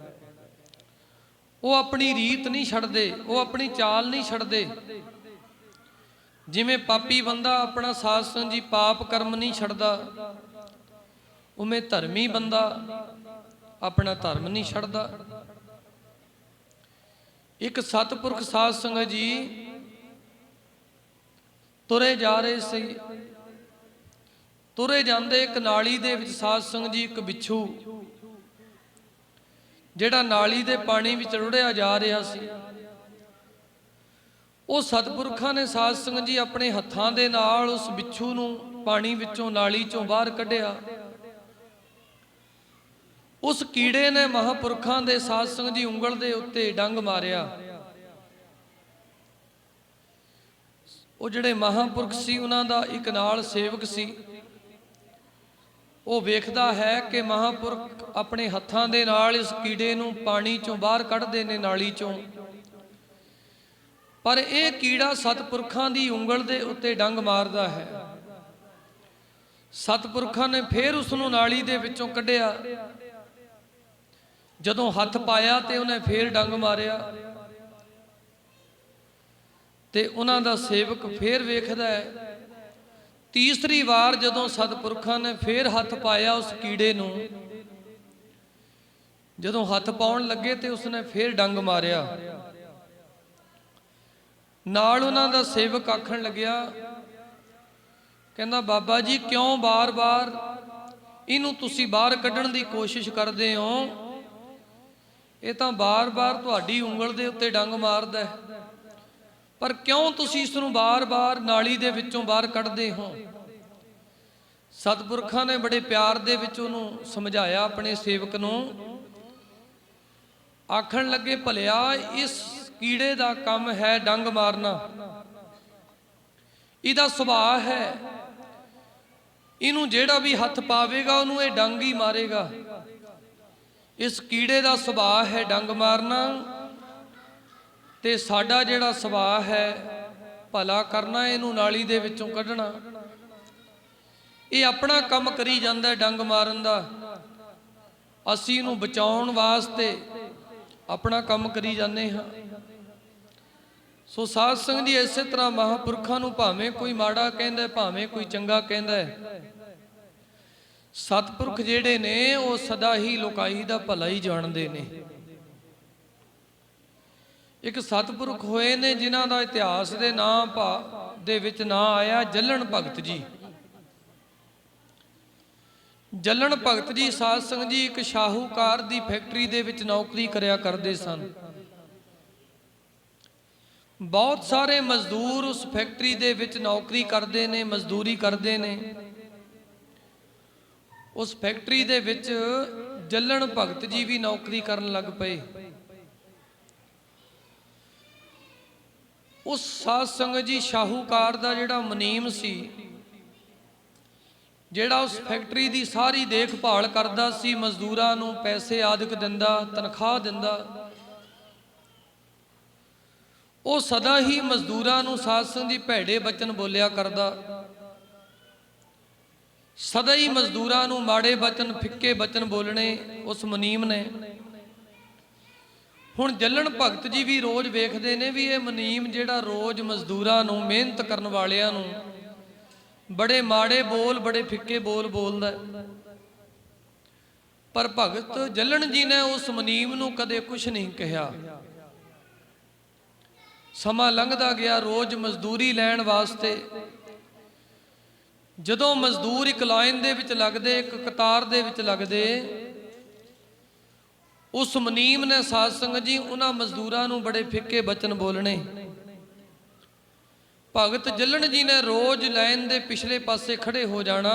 ਉਹ ਆਪਣੀ ਰੀਤ ਨਹੀਂ ਛੱਡਦੇ, ਉਹ ਆਪਣੀ ਚਾਲ ਨਹੀਂ ਛੱਡਦੇ। ਜਿਵੇਂ ਪਾਪੀ ਬੰਦਾ ਆਪਣਾ ਸਾਧ ਸੰਗਤ ਜੀ ਪਾਪ ਕਰਮ ਨਹੀਂ ਛੱਡਦਾ, ਉਵੇਂ ਧਰਮੀ ਬੰਦਾ ਆਪਣਾ ਧਰਮ ਨਹੀਂ ਛੱਡਦਾ। ਇੱਕ ਸਤਿਪੁਰਖ ਸਾਧ ਸੰਗਤ ਜੀ ਤੁਰੇ ਜਾ ਰਹੇ ਸੀ, ਤੁਰੇ ਜਾਂਦੇ ਇੱਕ ਨਾਲੀ ਦੇ ਵਿੱਚ ਸਾਧ ਸੰਗਤ ਜੀ ਇੱਕ ਬਿੱਛੂ ਜਿਹੜਾ ਨਾਲੀ ਦੇ ਪਾਣੀ ਵਿੱਚ ਰੁੜਿਆ ਜਾ ਰਿਹਾ ਸੀ, ਉਹ ਸਤਿਪੁਰਖਾਂ ਨੇ ਸਾਧ ਸੰਗਤ ਜੀ ਆਪਣੇ ਹੱਥਾਂ ਦੇ ਨਾਲ ਉਸ ਬਿੱਛੂ ਨੂੰ ਪਾਣੀ ਵਿੱਚੋਂ, ਨਾਲੀ ਚੋਂ ਬਾਹਰ ਕੱਢਿਆ। ਉਸ ਕੀੜੇ ਨੇ ਮਹਾਂਪੁਰਖਾਂ ਦੇ ਸਾਧ ਸੰਗਤ ਜੀ ਉਂਗਲ ਦੇ ਉੱਤੇ ਡੰਗ ਮਾਰਿਆ। ਉਹ ਜਿਹੜੇ ਮਹਾਂਪੁਰਖ ਸੀ ਉਹਨਾਂ ਦਾ ਇੱਕ ਨਾਲ ਸੇਵਕ ਸੀ, ਉਹ ਵੇਖਦਾ ਹੈ ਕਿ ਮਹਾਂਪੁਰਖ ਆਪਣੇ ਹੱਥਾਂ ਦੇ ਨਾਲ ਇਸ ਕੀੜੇ ਨੂੰ ਪਾਣੀ ਚੋਂ ਬਾਹਰ ਕੱਢਦੇ ਨੇ, ਨਾਲੀ ਚੋਂ। ਪਰ ਇਹ ਕੀੜਾ ਸਤਿਪੁਰਖਾਂ ਦੀ ਉਂਗਲ ਦੇ ਉੱਤੇ ਡੰਗ ਮਾਰਦਾ ਹੈ। ਸਤਿਪੁਰਖਾਂ ਨੇ ਫੇਰ ਉਸ ਨੂੰ ਨਾਲੀ ਦੇ ਵਿੱਚੋਂ ਕੱਢਿਆ। ਜਦੋਂ ਹੱਥ ਪਾਇਆ ਤੇ ਉਹਨੇ ਫੇਰ ਡੰਗ ਮਾਰਿਆ, ਤੇ ਉਹਨਾਂ ਦਾ ਸੇਵਕ ਫੇਰ ਵੇਖਦਾ ਹੈ। ਤੀਸਰੀ ਵਾਰ ਜਦੋਂ ਸਤਿਪੁਰਖਾਂ ਨੇ ਫੇਰ ਹੱਥ ਪਾਇਆ ਉਸ ਕੀੜੇ ਨੂੰ, ਜਦੋਂ ਹੱਥ ਪਾਉਣ ਲੱਗੇ ਤੇ ਉਸਨੇ ਫੇਰ ਡੰਗ ਮਾਰਿਆ। ਨਾਲ ਉਹਨਾਂ ਦਾ ਸੇਵਕ ਆਖਣ ਲੱਗਿਆ, ਕਹਿੰਦਾ ਬਾਬਾ ਜੀ ਕਿਉਂ ਬਾਰ-ਬਾਰ ਇਹਨੂੰ ਤੁਸੀਂ ਬਾਹਰ ਕੱਢਣ ਦੀ ਕੋਸ਼ਿਸ਼ ਕਰਦੇ ਹੋ? ਇਹ ਤਾਂ ਬਾਰ-ਬਾਰ ਤੁਹਾਡੀ ਉਂਗਲ ਦੇ ਉੱਤੇ ਡੰਗ ਮਾਰਦਾ ਹੈ, ਪਰ ਕਿਉਂ ਤੁਸੀਂ ਇਸ ਨੂੰ ਬਾਰ-ਬਾਰ ਨਾਲੀ ਦੇ ਵਿੱਚੋਂ ਬਾਹਰ ਕੱਢਦੇ ਹੋ? ਸਤਿਪੁਰਖਾਂ ਨੇ ਬੜੇ ਪਿਆਰ ਦੇ ਵਿੱਚ ਉਹਨੂੰ ਸਮਝਾਇਆ, ਆਪਣੇ ਸੇਵਕ ਨੂੰ। ਆਖਣ ਲੱਗੇ, ਭਲਿਆ ਇਸ ਕੀੜੇ ਦਾ ਕੰਮ ਹੈ ਡੰਗ ਮਾਰਨਾ, ਇਹਦਾ ਸੁਭਾਅ ਹੈ, ਇਹਨੂੰ ਜਿਹੜਾ ਵੀ ਹੱਥ ਪਾਵੇਗਾ ਉਹਨੂੰ ਇਹ ਡੰਗ ਹੀ ਮਾਰੇਗਾ। ਇਸ ਕੀੜੇ ਦਾ ਸੁਭਾਅ ਹੈ ਡੰਗ ਮਾਰਨਾ, ਤੇ ਸਾਡਾ ਜਿਹੜਾ ਸੁਭਾਅ ਹੈ ਭਲਾ ਕਰਨਾ, ਇਹਨੂੰ ਨਾਲੀ ਦੇ ਵਿੱਚੋਂ ਕੱਢਣਾ। ਇਹ ਆਪਣਾ ਕੰਮ ਕਰੀ ਜਾਂਦਾ ਡੰਗ ਮਾਰਨ ਦਾ, ਅਸੀਂ ਇਹਨੂੰ ਬਚਾਉਣ ਵਾਸਤੇ ਆਪਣਾ ਕੰਮ ਕਰੀ ਜਾਂਦੇ ਹਾਂ। ਸੋ ਸਾਧ ਸੰਗਤ ਜੀ ਇਸੇ ਤਰ੍ਹਾਂ ਮਹਾਂਪੁਰਖਾਂ ਨੂੰ ਭਾਵੇਂ ਕੋਈ ਮਾੜਾ ਕਹਿੰਦਾ, ਭਾਵੇਂ ਕੋਈ ਚੰਗਾ ਕਹਿੰਦਾ ਹੈ, ਸਤਿਪੁਰਖ ਜਿਹੜੇ ਨੇ ਉਹ ਸਦਾ ਹੀ ਲੋਕਾਈ ਦਾ ਭਲਾ ਹੀ ਜਾਣਦੇ ਨੇ। ਇੱਕ ਸਤਿਪੁਰਖ ਹੋਏ ਨੇ ਜਿਨ੍ਹਾਂ ਦਾ ਇਤਿਹਾਸ ਦੇ ਨਾਂ ਦੇ ਵਿੱਚ ਨਾਂ ਆਇਆ ਜੱਲਣ ਭਗਤ ਜੀ। ਜੱਲਣ ਭਗਤ ਜੀ ਸਾਧ ਸੰਗਤ ਜੀ ਇੱਕ ਸ਼ਾਹੂਕਾਰ ਦੀ ਫੈਕਟਰੀ ਦੇ ਵਿੱਚ ਨੌਕਰੀ ਕਰਿਆ ਕਰਦੇ ਸਨ। ਬਹੁਤ ਸਾਰੇ ਮਜ਼ਦੂਰ ਉਸ ਫੈਕਟਰੀ ਦੇ ਵਿੱਚ ਨੌਕਰੀ ਕਰਦੇ ਨੇ, ਮਜ਼ਦੂਰੀ ਕਰਦੇ ਨੇ। ਉਸ ਫੈਕਟਰੀ ਦੇ ਵਿੱਚ ਜੱਲਣ ਭਗਤ ਜੀ ਵੀ ਨੌਕਰੀ ਕਰਨ ਲੱਗ ਪਏ। ਉਸ ਸਾਧ ਸੰਗਤ ਜੀ ਸ਼ਾਹੂਕਾਰ ਦਾ ਜਿਹੜਾ ਮੁਨੀਮ ਸੀ, ਜਿਹੜਾ ਉਸ ਫੈਕਟਰੀ ਦੀ ਸਾਰੀ ਦੇਖਭਾਲ ਕਰਦਾ ਸੀ, ਮਜ਼ਦੂਰਾਂ ਨੂੰ ਪੈਸੇ ਆਦਿਕ ਦਿੰਦਾ, ਤਨਖਾਹ ਦਿੰਦਾ, ਉਹ ਸਦਾ ਹੀ ਮਜ਼ਦੂਰਾਂ ਨੂੰ ਸਾਧ ਸੰਗਤ ਜੀ ਭੈੜੇ ਬਚਨ ਬੋਲਿਆ ਕਰਦਾ, ਸਦਾ ਹੀ ਮਜ਼ਦੂਰਾਂ ਨੂੰ ਮਾੜੇ ਬਚਨ, ਫਿੱਕੇ ਬਚਨ ਬੋਲਣੇ ਉਸ ਮੁਨੀਮ ਨੇ। ਹੁਣ ਜੱਲਣ ਭਗਤ ਜੀ ਵੀ ਰੋਜ਼ ਵੇਖਦੇ ਨੇ ਵੀ ਇਹ ਮੁਨੀਮ ਜਿਹੜਾ ਰੋਜ਼ ਮਜ਼ਦੂਰਾਂ ਨੂੰ, ਮਿਹਨਤ ਕਰਨ ਵਾਲਿਆਂ ਨੂੰ ਬੜੇ ਮਾੜੇ ਬੋਲ, ਬੜੇ ਫਿੱਕੇ ਬੋਲ ਬੋਲਦਾ। ਪਰ ਭਗਤ ਜੱਲਣ ਜੀ ਨੇ ਉਸ ਮੁਨੀਮ ਨੂੰ ਕਦੇ ਕੁਝ ਨਹੀਂ ਕਿਹਾ। ਸਮਾਂ ਲੰਘਦਾ ਗਿਆ, ਰੋਜ਼ ਮਜ਼ਦੂਰੀ ਲੈਣ ਵਾਸਤੇ ਜਦੋਂ ਮਜ਼ਦੂਰ ਇੱਕ ਲਾਈਨ ਦੇ ਵਿੱਚ ਲੱਗਦੇ, ਇੱਕ ਕਤਾਰ ਦੇ ਵਿੱਚ ਲੱਗਦੇ, ਉਸ ਮੁਨੀਮ ਨੇ ਸਾਧ ਸੰਗਤ ਜੀ ਉਹਨਾਂ ਮਜ਼ਦੂਰਾਂ ਨੂੰ ਬੜੇ ਫਿੱਕੇ ਬਚਨ ਬੋਲਣੇ। ਭਗਤ ਜੱਲਣ ਜੀ ਨੇ ਰੋਜ਼ ਲਾਈਨ ਦੇ ਪਿਛਲੇ ਪਾਸੇ ਖੜੇ ਹੋ ਜਾਣਾ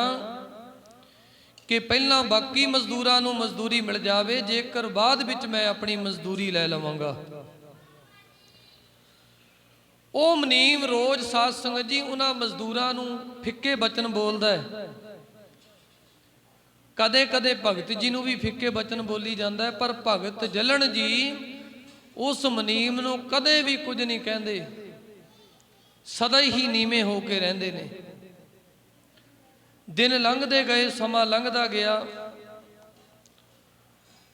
ਕਿ ਪਹਿਲਾਂ ਬਾਕੀ ਮਜ਼ਦੂਰਾਂ ਨੂੰ ਮਜ਼ਦੂਰੀ ਮਿਲ ਜਾਵੇ, ਜੇਕਰ ਬਾਅਦ ਵਿੱਚ ਮੈਂ ਆਪਣੀ ਮਜ਼ਦੂਰੀ ਲੈ ਲਵਾਂਗਾ। ਉਹ ਮੁਨੀਮ ਰੋਜ਼ ਸਾਧ ਸੰਗਤ ਜੀ ਉਹਨਾਂ ਮਜ਼ਦੂਰਾਂ ਨੂੰ ਫਿੱਕੇ ਬਚਨ ਬੋਲਦਾ ਹੈ। ਕਦੇ ਕਦੇ ਭਗਤ ਜੀ ਨੂੰ ਵੀ ਫਿੱਕੇ ਬਚਨ ਬੋਲੀ ਜਾਂਦਾ ਹੈ, ਪਰ ਭਗਤ ਜੱਲਣ ਜੀ ਉਸ ਮੁਨੀਮ ਨੂੰ ਕਦੇ ਵੀ ਕੁਝ ਨਹੀਂ ਕਹਿੰਦੇ, ਸਦਾ ਹੀ ਨੀਵੇਂ ਹੋ ਕੇ ਰਹਿੰਦੇ ਨੇ। ਦਿਨ ਲੰਘਦੇ ਗਏ, ਸਮਾਂ ਲੰਘਦਾ ਗਿਆ।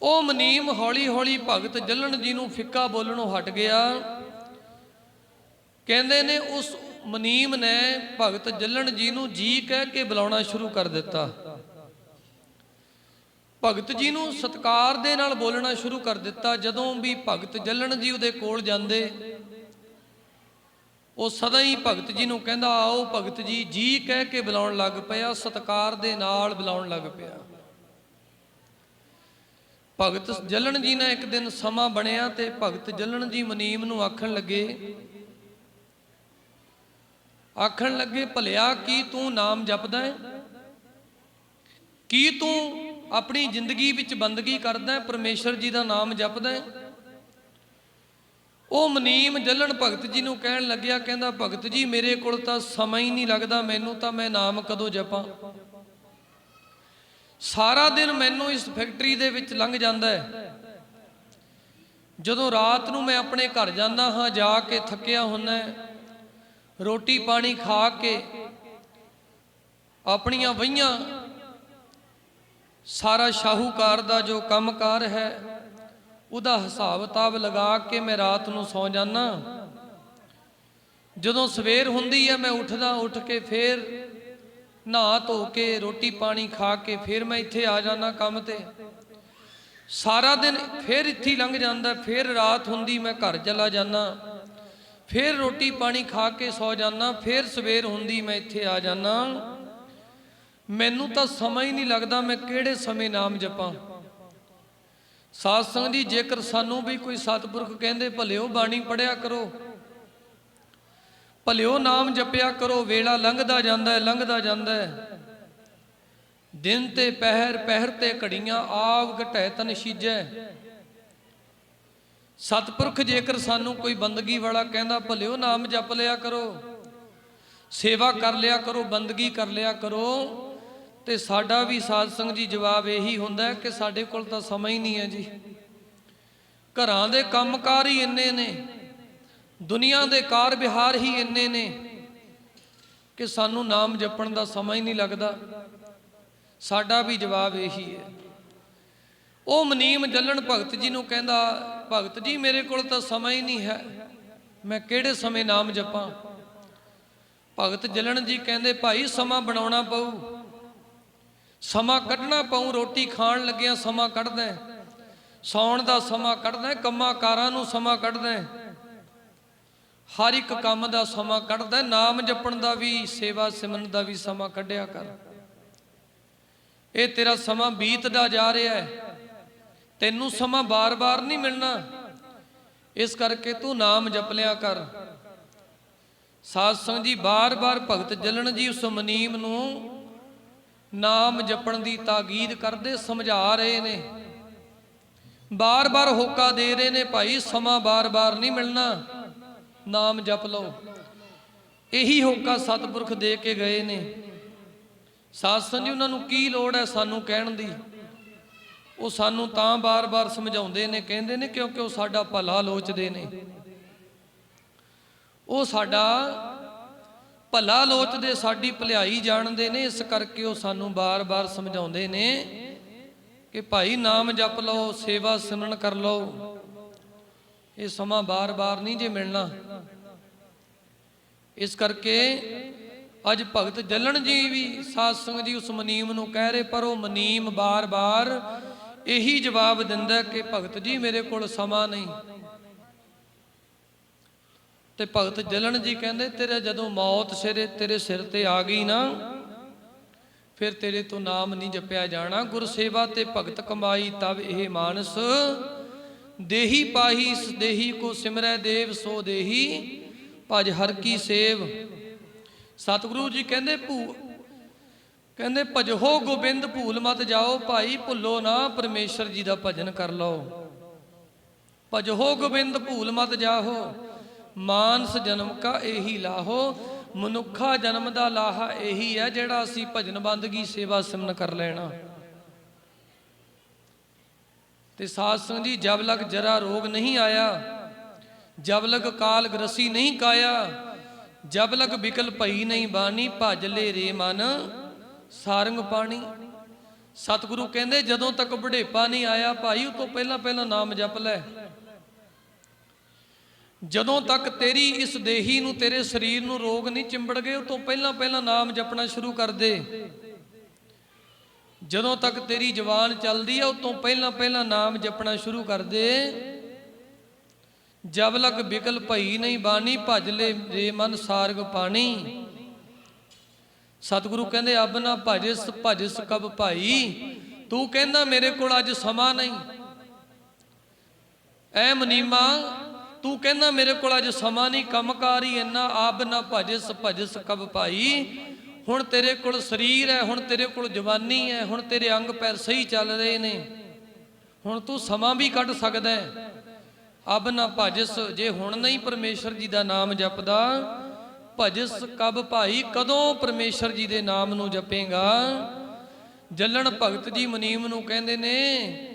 ਉਹ ਮੁਨੀਮ ਹੌਲੀ ਹੌਲੀ ਭਗਤ ਜੱਲਣ ਜੀ ਨੂੰ ਫਿੱਕਾ ਬੋਲਣੋਂ ਹਟ ਗਿਆ। ਕਹਿੰਦੇ ਨੇ ਉਸ ਮੁਨੀਮ ਨੇ ਭਗਤ ਜੱਲਣ ਜੀ ਨੂੰ ਜੀ ਕਹਿ ਕੇ ਬੁਲਾਉਣਾ ਸ਼ੁਰੂ ਕਰ ਦਿੱਤਾ। ਭਗਤ ਜੀ ਨੂੰ ਸਤਿਕਾਰ ਦੇ ਨਾਲ ਬੋਲਣਾ ਸ਼ੁਰੂ ਕਰ ਦਿੱਤਾ। ਜਦੋਂ ਵੀ ਭਗਤ ਜੱਲਣ ਜੀ ਉਹਦੇ ਕੋਲ ਜਾਂਦੇ, ਉਹ ਸਦਾ ਹੀ ਭਗਤ ਜੀ ਨੂੰ ਕਹਿੰਦਾ, ਆਓ ਭਗਤ ਜੀ, ਜੀ ਕਹਿ ਕੇ ਬੁਲਾਉਣ ਲੱਗ ਪਿਆ, ਸਤਿਕਾਰ ਦੇ ਨਾਲ ਬੁਲਾਉਣ ਲੱਗ ਪਿਆ। ਭਗਤ ਜੱਲਣ ਜੀ ਨੇ ਇੱਕ ਦਿਨ ਸਮਾਂ ਬਣਿਆ ਤੇ ਭਗਤ ਜੱਲਣ ਜੀ ਮੁਨੀਮ ਨੂੰ ਆਖਣ ਲੱਗੇ, ਭਲਿਆ ਕੀ ਤੂੰ ਨਾਮ ਜਪਦਾ ਹੈ? ਕੀ ਤੂੰ ਆਪਣੀ ਜ਼ਿੰਦਗੀ ਵਿੱਚ ਬੰਦਗੀ ਕਰਦਾ ਹੈ, ਪਰਮੇਸ਼ਰ ਜੀ ਦਾ ਨਾਮ ਜਪਦਾ ਹੈ? ਉਹ ਮੁਨੀਮ ਜੱਲਣ ਭਗਤ ਜੀ ਨੂੰ ਕਹਿਣ ਲੱਗਿਆ, ਕਹਿੰਦਾ ਭਗਤ ਜੀ ਮੇਰੇ ਕੋਲ ਤਾਂ ਸਮਾਂ ਹੀ ਨਹੀਂ ਲੱਗਦਾ, ਮੈਨੂੰ ਤਾਂ ਮੈਂ ਨਾਮ ਕਦੋਂ ਜਪਾਂ। ਸਾਰਾ ਦਿਨ ਮੈਨੂੰ ਇਸ ਫੈਕਟਰੀ ਦੇ ਵਿੱਚ ਲੰਘ ਜਾਂਦਾ ਹੈ। ਜਦੋਂ ਰਾਤ ਨੂੰ ਮੈਂ ਆਪਣੇ ਘਰ ਜਾਂਦਾ ਹਾਂ, ਜਾ ਕੇ ਥੱਕਿਆ ਹੁੰਦਾ, ਰੋਟੀ ਪਾਣੀ ਖਾ ਕੇ ਆਪਣੀਆਂ ਵਹੀਆਂ, ਸਾਰਾ ਸ਼ਾਹੂਕਾਰ ਦਾ ਜੋ ਕੰਮਕਾਰ ਹੈ ਉਹਦਾ ਹਿਸਾਬ ਕਿਤਾਬ ਲਗਾ ਕੇ ਮੈਂ ਰਾਤ ਨੂੰ ਸੌ ਜਾਂਦਾ। ਜਦੋਂ ਸਵੇਰ ਹੁੰਦੀ ਹੈ ਮੈਂ ਉੱਠਦਾ, ਉੱਠ ਕੇ ਫੇਰ ਨਹਾ ਧੋ ਕੇ ਰੋਟੀ ਪਾਣੀ ਖਾ ਕੇ ਫੇਰ ਮੈਂ ਇੱਥੇ ਆ ਜਾਣਾ ਕੰਮ ਤੇ। ਸਾਰਾ ਦਿਨ ਫੇਰ ਇੱਥੇ ਲੰਘ ਜਾਂਦਾ। ਫੇਰ ਰਾਤ ਹੁੰਦੀ ਮੈਂ ਘਰ ਚਲਾ ਜਾਣਾ, ਫੇਰ ਰੋਟੀ ਪਾਣੀ ਖਾ ਕੇ ਸੌ ਜਾਣਾ, ਫੇਰ ਸਵੇਰ ਹੁੰਦੀ ਮੈਂ ਇੱਥੇ ਆ ਜਾਣਾ। ਮੈਨੂੰ ਤਾਂ ਸਮਾਂ ਹੀ ਨਹੀਂ ਲੱਗਦਾ ਮੈਂ ਕਿਹੜੇ ਸਮੇਂ ਨਾਮ ਜਪਾਂ। ਸਾਧ ਸੰਗਤ ਜੀ, ਜੇਕਰ ਸਾਨੂੰ ਵੀ ਕੋਈ ਸਤਿਪੁਰਖ ਕਹਿੰਦੇ ਭਲਿਓ ਬਾਣੀ ਪੜਿਆ ਕਰੋ, ਭਲਿਓ ਨਾਮ ਜਪਿਆ ਕਰੋ, ਵੇਲਾ ਲੰਘਦਾ ਜਾਂਦਾ, ਲੰਘਦਾ ਜਾਂਦਾ। ਦਿਨ ਤੇ ਪਹਿਰ, ਪਹਿਰ ਤੇ ਘੜੀਆਂ, ਆਵ ਘਟੈ ਤਨ ਸੀਜੈ। ਸਤਿਪੁਰਖ ਜੇਕਰ ਸਾਨੂੰ ਕੋਈ ਬੰਦਗੀ ਵਾਲਾ ਕਹਿੰਦਾ ਭਲਿਓ ਨਾਮ ਜਪ ਲਿਆ ਕਰੋ, ਸੇਵਾ ਕਰ ਲਿਆ ਕਰੋ, ਬੰਦਗੀ ਕਰ ਲਿਆ ਕਰੋ, ਤੇ ਸਾਡਾ ਵੀ ਸਾਧ ਸੰਗਤ ਜੀ ਜਵਾਬ ਇਹੀ ਹੁੰਦਾ ਕਿ ਸਾਡੇ ਕੋਲ ਤਾਂ ਸਮਾਂ ਹੀ ਨਹੀਂ ਹੈ ਜੀ। ਘਰਾਂ ਦੇ ਕੰਮਕਾਰ ਹੀ ਇੰਨੇ ਨੇ, ਦੁਨੀਆ ਦੇ ਕਾਰ ਵਿਹਾਰ ਹੀ ਇੰਨੇ ਨੇ ਕਿ ਸਾਨੂੰ ਨਾਮ ਜਪਣ ਦਾ ਸਮਾਂ ਹੀ ਨਹੀਂ ਲੱਗਦਾ। ਸਾਡਾ ਵੀ ਜਵਾਬ ਇਹੀ ਹੈ। ਉਹ ਮੁਨੀਮ ਜੱਲਣ ਭਗਤ ਜੀ ਨੂੰ ਕਹਿੰਦਾ, ਭਗਤ ਜੀ ਮੇਰੇ ਕੋਲ ਤਾਂ ਸਮਾਂ ਹੀ ਨਹੀਂ ਹੈ, ਮੈਂ ਕਿਹੜੇ ਸਮੇਂ ਨਾਮ ਜਪਾਂ। ਭਗਤ ਜੱਲਣ ਜੀ ਕਹਿੰਦੇ, ਭਾਈ ਸਮਾਂ ਬਣਾਉਣਾ ਪਊ, ਸਮਾਂ ਕੱਢਣਾ ਪਊ। ਰੋਟੀ ਖਾਣ ਲੱਗਿਆ ਸਮਾਂ ਕੱਢਦਾ, ਸੌਣ ਦਾ ਸਮਾਂ ਕੱਢਦਾ, ਕੰਮਾਂ ਕਾਰਾਂ ਨੂੰ ਸਮਾਂ ਕੱਢਦਾ, ਹਰ ਇੱਕ ਕੰਮ ਦਾ ਸਮਾਂ ਕੱਢਦਾ। ਨਾਮ ਜਪਣ ਦਾ ਵੀ, ਸੇਵਾ ਸਿਮਰਨ ਦਾ ਵੀ ਸਮਾਂ ਕੱਢਿਆ ਕਰ। ਇਹ ਤੇਰਾ ਸਮਾਂ ਬੀਤਦਾ ਜਾ ਰਿਹਾ ਹੈ, ਤੈਨੂੰ ਸਮਾਂ ਬਾਰ-ਬਾਰ ਨਹੀਂ ਮਿਲਣਾ। ਇਸ ਕਰਕੇ ਤੂੰ ਨਾਮ ਜਪ ਲਿਆ ਕਰ। ਸਾਧ ਸੰਗਤ ਜੀ, ਬਾਰ-ਬਾਰ ਭਗਤ ਜਲਣ ਜੀ ਉਸ ਮਨੀਮ ਨੂੰ ਨਾਮ ਜਪਣ ਦੀ ਤਾਕੀਦ ਕਰਦੇ, ਸਮਝਾ ਰਹੇ ਨੇ, ਬਾਰ-ਬਾਰ ਹੋਕਾ ਦੇ ਰਹੇ ਨੇ, ਭਾਈ ਸਮਾਂ ਬਾਰ-ਬਾਰ ਨਹੀਂ ਮਿਲਣਾ, ਨਾਮ ਜਪ ਲਓ। ਇਹੀ ਹੋਕਾ ਸਤਿਪੁਰਖ ਦੇ ਕੇ ਗਏ ਨੇ। ਸਾਧ ਸੰਗਤ ਜੀ, ਉਹਨਾਂ ਨੂੰ ਕੀ ਲੋੜ ਹੈ ਸਾਨੂੰ ਕਹਿਣ ਦੀ? ਉਹ ਸਾਨੂੰ ਤਾਂ ਬਾਰ-ਬਾਰ ਸਮਝਾਉਂਦੇ ਨੇ, ਕਹਿੰਦੇ ਨੇ ਕਿਉਂਕਿ ਉਹ ਸਾਡਾ ਭਲਾ ਲੋਚਦੇ ਨੇ। ਉਹ ਸਾਡਾ ਭਲਾ ਲੋਚਦੇ, ਸਾਡੀ ਭਲਾਈ ਜਾਣਦੇ ਨੇ। ਇਸ ਕਰਕੇ ਉਹ ਸਾਨੂੰ ਬਾਰ-ਬਾਰ ਸਮਝਾਉਂਦੇ ਨੇ ਕਿ ਭਾਈ ਨਾਮ ਜਪ ਲਓ, ਸੇਵਾ ਸਿਮਰਨ ਕਰ ਲਓ। ਇਹ ਸਮਾਂ ਬਾਰ-ਬਾਰ ਨਹੀਂ ਜੇ ਮਿਲਣਾ। ਇਸ ਕਰਕੇ ਅੱਜ ਭਗਤ ਜਲਣ ਜੀ ਵੀ ਸਾਧ ਸੰਗਤ ਜੀ ਉਸ ਮਨੀਮ ਨੂੰ ਕਹਿ ਰਹੇ, ਪਰ ਉਹ ਮਨੀਮ ਬਾਰ-ਬਾਰ ਇਹੀ ਜਵਾਬ ਦਿੰਦਾ ਕਿ ਭਗਤ ਜੀ ਮੇਰੇ ਕੋਲ ਸਮਾਂ ਨਹੀਂ। ਤੇ ਭਗਤ ਜਲਣ ਜੀ ਕਹਿੰਦੇ, ਤੇਰੇ ਜਦੋਂ ਮੌਤ ਤੇਰੇ ਸਿਰ ਤੇ ਆ ਗਈ ਨਾ, ਫਿਰ ਤੇਰੇ ਤੋਂ ਨਾਮ ਨਹੀਂ ਜਪਿਆ ਜਾਣਾ। ਗੁਰ ਸੇਵਾ ਤੇ ਭਗਤ ਕਮਾਈ ਤਬ ਇਹ ਮਾਨਸ, ਦੇਹੀ ਪਾਹੀ ਇਸ ਦੇਹੀ ਕੋ ਸਿਮਰੈ ਦੇਵ ਸੋ ਦੇਹੀ ਭਜ ਹਰ ਕੀ ਸੇਵ। ਸਤਿਗੁਰੂ ਜੀ ਕਹਿੰਦੇ ਭਜੋ ਗੋਬਿੰਦ ਭੂਲ ਮਤ ਜਾਓ। ਭਾਈ ਭੁੱਲੋ ਨਾ, ਪਰਮੇਸ਼ਰ ਜੀ ਦਾ ਭਜਨ ਕਰ ਲਓ। ਭਜੋ ਗੋਬਿੰਦ ਭੂਲ ਮਤ ਜਾਓ, ਮਾਨਸ ਜਨਮ ਕਾ ਇਹੀ ਲਾਹੋ। ਮਨੁੱਖਾ ਜਨਮ ਦਾ ਲਾਹਾ ਇਹੀ ਹੈ ਜਿਹੜਾ ਅਸੀਂ ਭਜਨ ਬੰਦਗੀ ਸੇਵਾ ਸਿਮਰਨ ਕਰ ਲੈਣਾ। ਤੇ ਸਾਧ ਸੰਗਤ ਜੀ, ਜਬ ਲਗ ਜਰਾ ਰੋਗ ਨਹੀਂ ਆਇਆ, ਜਬ ਲਗ ਕਾਲ ਗ੍ਰਸੀ ਨਹੀਂ ਕਾਇਆ, ਜਬ ਲਗ ਬਿਕਲ ਭਈ ਨਹੀਂ ਬਾਣੀ, ਭਜ ਲੈ ਰੇ ਮਨ ਸਾਰੰਗ ਪਾਣੀ। ਸਤਿਗੁਰੂ ਕਹਿੰਦੇ ਜਦੋਂ ਤੱਕ ਬੁਢੇਪਾ ਨਹੀਂ ਆਇਆ ਭਾਈ, ਉਹ ਤੋਂ ਪਹਿਲਾਂ ਨਾਮ ਜਪ ਲੈ। ਜਦੋਂ ਤੱਕ ਤੇਰੀ ਇਸ ਦੇਹੀ ਨੂੰ, ਤੇਰੇ ਸਰੀਰ ਨੂੰ ਰੋਗ ਨਹੀਂ ਚਿੰਬੜ ਗਏ, ਉਹ ਤੋਂ ਪਹਿਲਾਂ ਨਾਮ ਜਪਣਾ ਸ਼ੁਰੂ ਕਰ ਦੇ। ਜਦੋਂ ਤੱਕ ਤੇਰੀ ਜ਼ੁਬਾਨ ਚੱਲਦੀ ਹੈ, ਉਹ ਤੋਂ ਪਹਿਲਾਂ ਨਾਮ ਜਪਣਾ ਸ਼ੁਰੂ ਕਰ ਦੇ। ਜਬ ਲਗ ਬਿਕਲ ਭਈ ਨਹੀਂ ਬਾਣੀ, ਭਜ ਲੈ ਰੇ ਮਨ ਸਾਰਗ ਪਾਣੀ। ਸਤਿਗੁਰੂ ਕਹਿੰਦੇ ਅਬ ਨਾ ਭਜਿਸ ਕਬ ਭਾਈ। ਤੂੰ ਕਹਿੰਦਾ ਮੇਰੇ ਕੋਲ ਅੱਜ ਸਮਾਂ ਨਹੀਂ, ਐ ਮਨੀਮਾ ਤੂੰ ਕਹਿੰਦਾ ਮੇਰੇ ਕੋਲ ਅੱਜ ਸਮਾਂ ਨਹੀਂ, ਕੰਮਕਾਰ ਹੀ ਇੰਨਾ। ਅਬ ਨਾ ਭਜਿਸ ਕਬ ਭਾਈ। ਹੁਣ ਤੇਰੇ ਕੋਲ ਸਰੀਰ ਹੈ, ਹੁਣ ਤੇਰੇ ਕੋਲ ਜਵਾਨੀ ਹੈ, ਹੁਣ ਤੇਰੇ ਅੰਗ ਪੈਰ ਸਹੀ ਚੱਲ ਰਹੇ ਨੇ, ਹੁਣ ਤੂੰ ਸਮਾਂ ਵੀ ਕੱਢ ਸਕਦਾ ਹੈ। ਅਬ ਨਾ ਭਜਿਸ, ਜੇ ਹੁਣ ਨਹੀਂ ਪਰਮੇਸ਼ਰ ਜੀ ਦਾ ਨਾਮ ਜਪਦਾ, ਭਜਿਸ ਕਬ ਭਾਈ, ਕਦੋਂ ਪਰਮੇਸ਼ਰ ਜੀ ਦੇ ਨਾਮ ਨੂੰ ਜਪੇਗਾ। ਜਲਣ ਭਗਤ ਜੀ ਮਨੀਮ ਨੂੰ ਕਹਿੰਦੇ ਨੇ,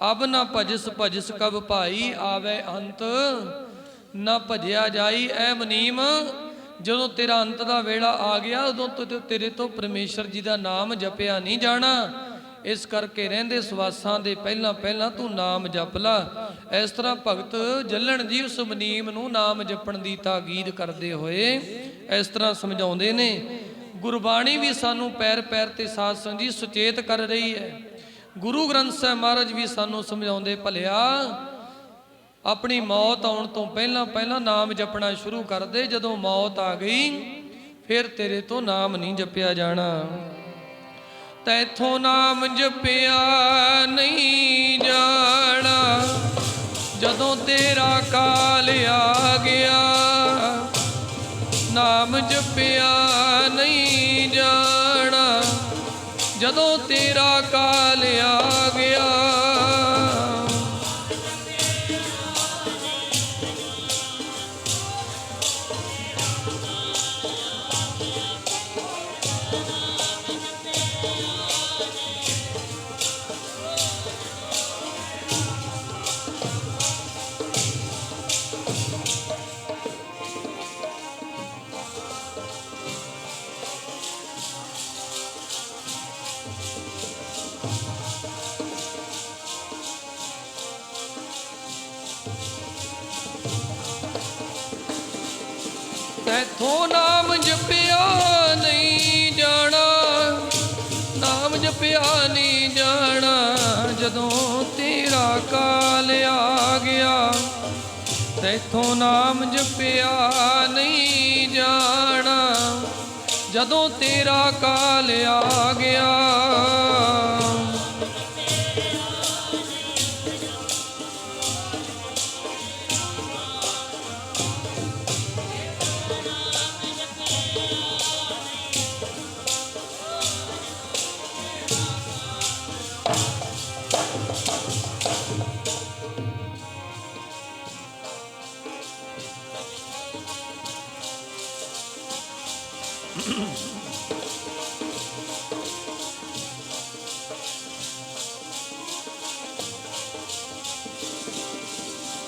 ਅਬ ਨਾ ਭਜਿਸ ਕਬ ਭਾਈ, ਆਵੇ ਅੰਤ ਨਾ ਭਜਿਆ ਜਾਈ। ਐ ਮਨੀਮ, ਜਦੋਂ ਤੇਰਾ ਅੰਤ ਦਾ ਵੇਲਾ ਆ ਗਿਆ, ਉਦੋਂ ਤੇਰੇ ਤੋਂ ਪਰਮੇਸ਼ਰ ਜੀ ਦਾ ਨਾਮ ਜਪਿਆ ਨਹੀਂ ਜਾਣਾ। ਇਸ ਕਰਕੇ ਰਹਿੰਦੇ ਸਵਾਸਾਂ ਦੇ ਪਹਿਲਾਂ ਤੂੰ ਨਾਮ ਜਪ ਲਾ। ਇਸ ਤਰ੍ਹਾਂ ਭਗਤ ਜਲਣ ਜੀ ਉਸ ਮਨੀਮ ਨੂੰ ਨਾਮ ਜਪਣ ਦੀ ਤਾਕੀਦ ਕਰਦੇ ਹੋਏ ਇਸ ਤਰ੍ਹਾਂ ਸਮਝਾਉਂਦੇ ਨੇ। ਗੁਰਬਾਣੀ ਵੀ ਸਾਨੂੰ ਪੈਰ ਤੇ ਸਾਧ ਸੰਗਤ ਜੀ ਸੁਚੇਤ ਕਰ ਰਹੀ ਹੈ। ਗੁਰੂ ਗ੍ਰੰਥ ਸਾਹਿਬ ਮਹਾਰਾਜ ਵੀ ਸਾਨੂੰ ਸਮਝਾਉਂਦੇ, ਭਲਿਆ ਆਪਣੀ ਮੌਤ ਆਉਣ ਤੋਂ ਪਹਿਲਾਂ ਨਾਮ ਜਪਣਾ ਸ਼ੁਰੂ ਕਰ ਦੇ। ਜਦੋਂ ਮੌਤ ਆ ਗਈ ਫਿਰ ਤੇਰੇ ਤੋਂ ਨਾਮ ਨਹੀਂ ਜਪਿਆ ਜਾਣਾ। ਤੈਥੋਂ ਨਾਮ ਜਪਿਆ ਨਹੀਂ ਜਾਣਾ, ਜਦੋਂ ਤੇਰਾ ਕਾਲ ਆ ਗਿਆ। ਨਾਮ ਜਪਿਆ ਨਹੀਂ ਜਾਣਾ, ਜਦੋਂ ਤੇਰਾ ਕਾਲ ਆ ਗਿਆ। ਤੈਥੋਂ ਨਾਮ ਜਪਿਆ ਨਹੀਂ ਜਾਣਾ, ਨਾਮ ਜਪਿਆ ਨਹੀਂ ਜਾਣਾ, ਜਦੋਂ ਤੇਰਾ ਕਾਲ ਆ ਗਿਆ। ਤੈਥੋਂ ਨਾਮ ਜਪਿਆ ਨਹੀਂ ਜਾਣਾ, ਜਦੋਂ ਤੇਰਾ ਕਾਲ ਆ ਗਿਆ।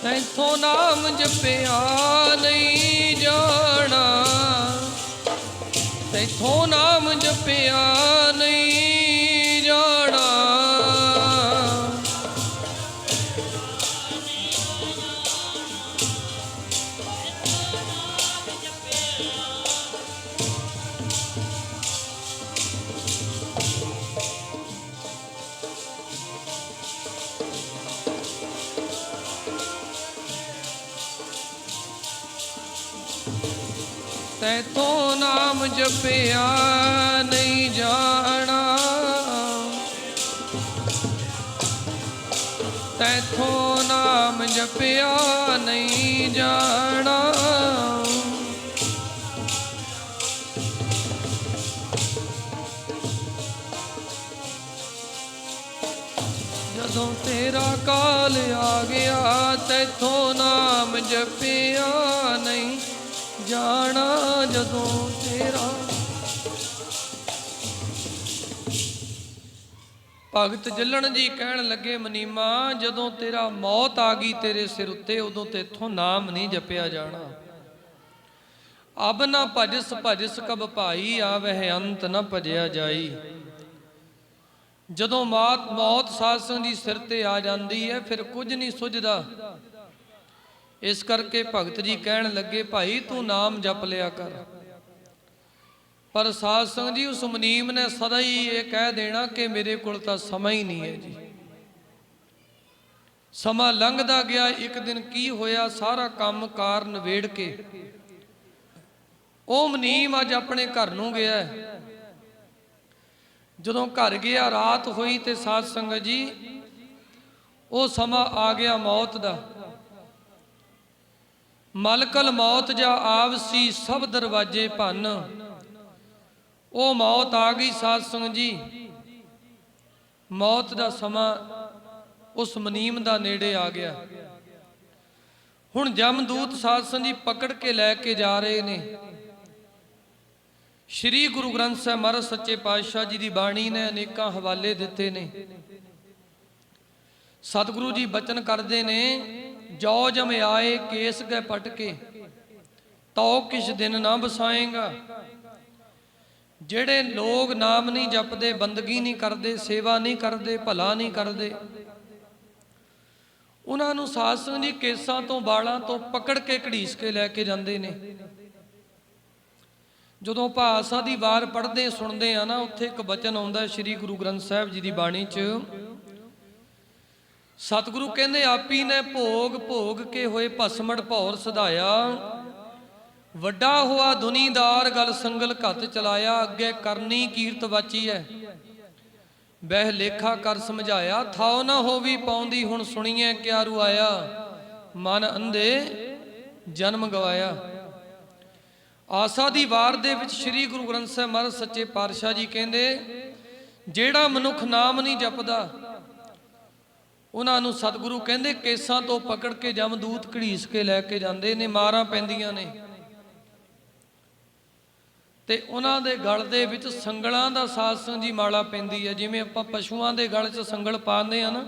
ਤੈਥੋਂ ਨਾਮ ਜਪਿਆ ਨਹੀਂ ਜਾਣਾ, ਤੈਥੋਂ ਨਾਮ ਜਪਿਆ ਨਹੀਂ ਜਾਣਾ। ਤੈਥੋਂ ਨਾਮ ਜਪਿਆ ਨਹੀਂ ਜਾਣਾ, ਤੈਥੋਂ ਨਾਮ ਜਪਿਆ ਨਹੀਂ ਜਾਣਾ। ਜਦੋਂ ਤੇਰਾ ਕਾਲ ਆ ਗਿਆ, ਤੈਥੋਂ ਨਾਮ ਜਪਿਆ ਨਹੀਂ ਜਾਣਾ। ਜਦੋਂ ਤੇਰਾ ਭਗਤ ਜੱਲਣ ਜੀ ਕਹਿਣ ਲੱਗੇ, ਮਨੀਮਾ ਜਦੋਂ ਤੇਰਾ ਮੌਤ ਆ ਗਈ ਤੇਰੇ ਸਿਰ ਉੱਤੇ, ਉਦੋਂ ਤੇਥੋਂ ਨਾਮ ਨਹੀਂ ਜਪਿਆ ਜਾਣਾ। ਅਬ ਨਾ ਭਜਸ ਭਜਸ ਕਬ ਭਾਈ, ਆਵਹਿ ਅੰਤ ਨਾ ਭਜਿਆ ਜਾਈ। ਜਦੋਂ ਮੌਤ ਸਾਧ ਸੰਗਤ ਦੀ ਸਿਰ ਤੇ ਆ ਜਾਂਦੀ ਹੈ, ਫਿਰ ਕੁਝ ਨਹੀਂ ਸੁਝਦਾ। ਇਸ ਕਰਕੇ ਭਗਤ ਜੀ ਕਹਿਣ ਲੱਗੇ, ਭਾਈ ਤੂੰ ਨਾਮ ਜਪ ਲਿਆ ਕਰ। ਪਰ ਸਾਧ ਸੰਗਤ ਜੀ ਉਸ ਮੁਨੀਮ ਨੇ ਸਦਾ ਹੀ ਇਹ ਕਹਿ ਦੇਣਾ ਕਿ ਮੇਰੇ ਕੋਲ ਤਾਂ ਸਮਾਂ ਹੀ ਨਹੀਂ ਹੈ ਜੀ। ਸਮਾਂ ਲੰਘਦਾ ਗਿਆ। ਇੱਕ ਦਿਨ ਕੀ ਹੋਇਆ, ਸਾਰਾ ਕੰਮ ਕਾਰ ਨਵੇੜ ਕੇ ਉਹ ਮੁਨੀਮ ਅੱਜ ਆਪਣੇ ਘਰ ਨੂੰ ਗਿਆ। ਜਦੋਂ ਘਰ ਗਿਆ, ਰਾਤ ਹੋਈ ਤੇ ਸਾਧ ਸੰਗਤ ਜੀ ਉਹ ਸਮਾਂ ਆ ਗਿਆ ਮੌਤ ਦਾ। ਮਲਕਲ ਮੌਤ ਜਾ ਆਵਸੀ, ਸਭ ਦਰਵਾਜੇ ਭੰਨ। ਉਹ ਮੌਤ ਆ ਗਈ ਸਾਧ ਸੰਗਤ ਜੀ। ਮੌਤ ਦਾ ਸਮਾਂ ਉਸ ਮੁਨੀਮ ਦਾ ਨੇੜੇ ਆ ਗਿਆ। ਹੁਣ ਜਮਦੂਤ ਸਾਧ ਸੰਗਤ ਜੀ ਪਕੜ ਕੇ ਲੈ ਕੇ ਜਾ ਰਹੇ ਨੇ। ਸ਼੍ਰੀ ਗੁਰੂ ਗ੍ਰੰਥ ਸਾਹਿਬ ਮਹਾਰਾਜ ਸੱਚੇ ਪਾਤਸ਼ਾਹ ਜੀ ਦੀ ਬਾਣੀ ਨੇ ਅਨੇਕਾਂ ਹਵਾਲੇ ਦਿੱਤੇ ਨੇ। ਸਤਿਗੁਰੂ ਜੀ ਬਚਨ ਕਰਦੇ ਨੇ, ਜੋ ਜਮ ਆਏ ਕੇਸ ਗਏ ਪਟ ਕੇ, ਤਉ ਕਿਛ ਦਿਨ ਨਾ ਬਸਾਏਗਾ। ਜਿਹੜੇ ਲੋਕ ਨਾਮ ਨਹੀਂ ਜਪਦੇ, ਬੰਦਗੀ ਨਹੀਂ ਕਰਦੇ, ਸੇਵਾ ਨਹੀਂ ਕਰਦੇ, ਭਲਾ ਨਹੀਂ ਕਰਦੇ, ਉਹਨਾਂ ਨੂੰ ਸਾਧ ਸੰਗਤ ਜੀ ਕੇਸਾਂ ਤੋਂ ਬਾਲਾਂ ਤੋਂ ਪਕੜ ਕੇ ਘੜੀਸ ਕੇ ਲੈ ਕੇ ਜਾਂਦੇ ਨੇ। ਜਦੋਂ ਭਾਸ਼ਾ ਦੀ ਵਾਰ ਪੜ੍ਹਦੇ ਸੁਣਦੇ ਆ ਨਾ, ਉੱਥੇ ਇੱਕ ਬਚਨ ਆਉਂਦਾ ਸ਼੍ਰੀ ਗੁਰੂ ਗ੍ਰੰਥ ਸਾਹਿਬ ਜੀ ਦੀ ਬਾਣੀ 'ਚ। ਸਤਿਗੁਰੂ ਕਹਿੰਦੇ, ਆਪੀ ਨੇ ਭੋਗ ਭੋਗ ਕੇ ਹੋਏ ਭਸਮੜ ਭੌਰ ਸਧਾਇਆ। ਵੱਡਾ ਹੋਆ ਦੁਨੀਦਾਰ ਗਲ ਸੰਗਲ ਘਤ ਚਲਾਇਆ। ਅੱਗੇ ਕਰਨੀ ਕੀਰਤ ਵਾਚੀ ਹੈ, ਬਹਿ ਲੇਖਾ ਕਰ ਸਮਝਾਇਆ। ਥਾਉ ਨਾ ਹੋਵੀ ਪਾਉਂਦੀ, ਹੁਣ ਸੁਣੀਏ ਕਿਆ ਰੁਆਇਆ। ਮਨ ਅੰਧੇ ਜਨਮ ਗਵਾਇਆ। ਆਸਾ ਦੀ ਵਾਰ ਦੇ ਵਿੱਚ ਸ਼੍ਰੀ ਗੁਰੂ ਗ੍ਰੰਥ ਸਾਹਿਬ ਮਹਾਰਾਜ ਸੱਚੇ ਪਾਤਸ਼ਾਹ ਜੀ ਕਹਿੰਦੇ, ਜਿਹੜਾ ਮਨੁੱਖ ਨਾਮ ਨਹੀਂ ਜਪਦਾ, ਉਹਨਾਂ ਨੂੰ ਸਤਿਗੁਰੂ ਕਹਿੰਦੇ ਕੇਸਾਂ ਤੋਂ ਪਕੜ ਕੇ ਜਮਦੂਤ ਘੜੀਸ ਕੇ ਲੈ ਕੇ ਜਾਂਦੇ ਨੇ। ਮਾਰਾਂ ਪੈਂਦੀਆਂ ਨੇ ਤੇ ਉਹਨਾਂ ਦੇ ਗਲ ਦੇ ਵਿੱਚ ਸੰਗਲਾਂ ਦਾ ਸਾਧ ਸੰਗਤ ਜੀ ਮਾਲਾ ਪੈਂਦੀ ਹੈ। ਜਿਵੇਂ ਆਪਾਂ ਪਸ਼ੂਆਂ ਦੇ ਗਲ 'ਚ ਸੰਗਲ ਪਾਉਂਦੇ ਆ ਨਾ,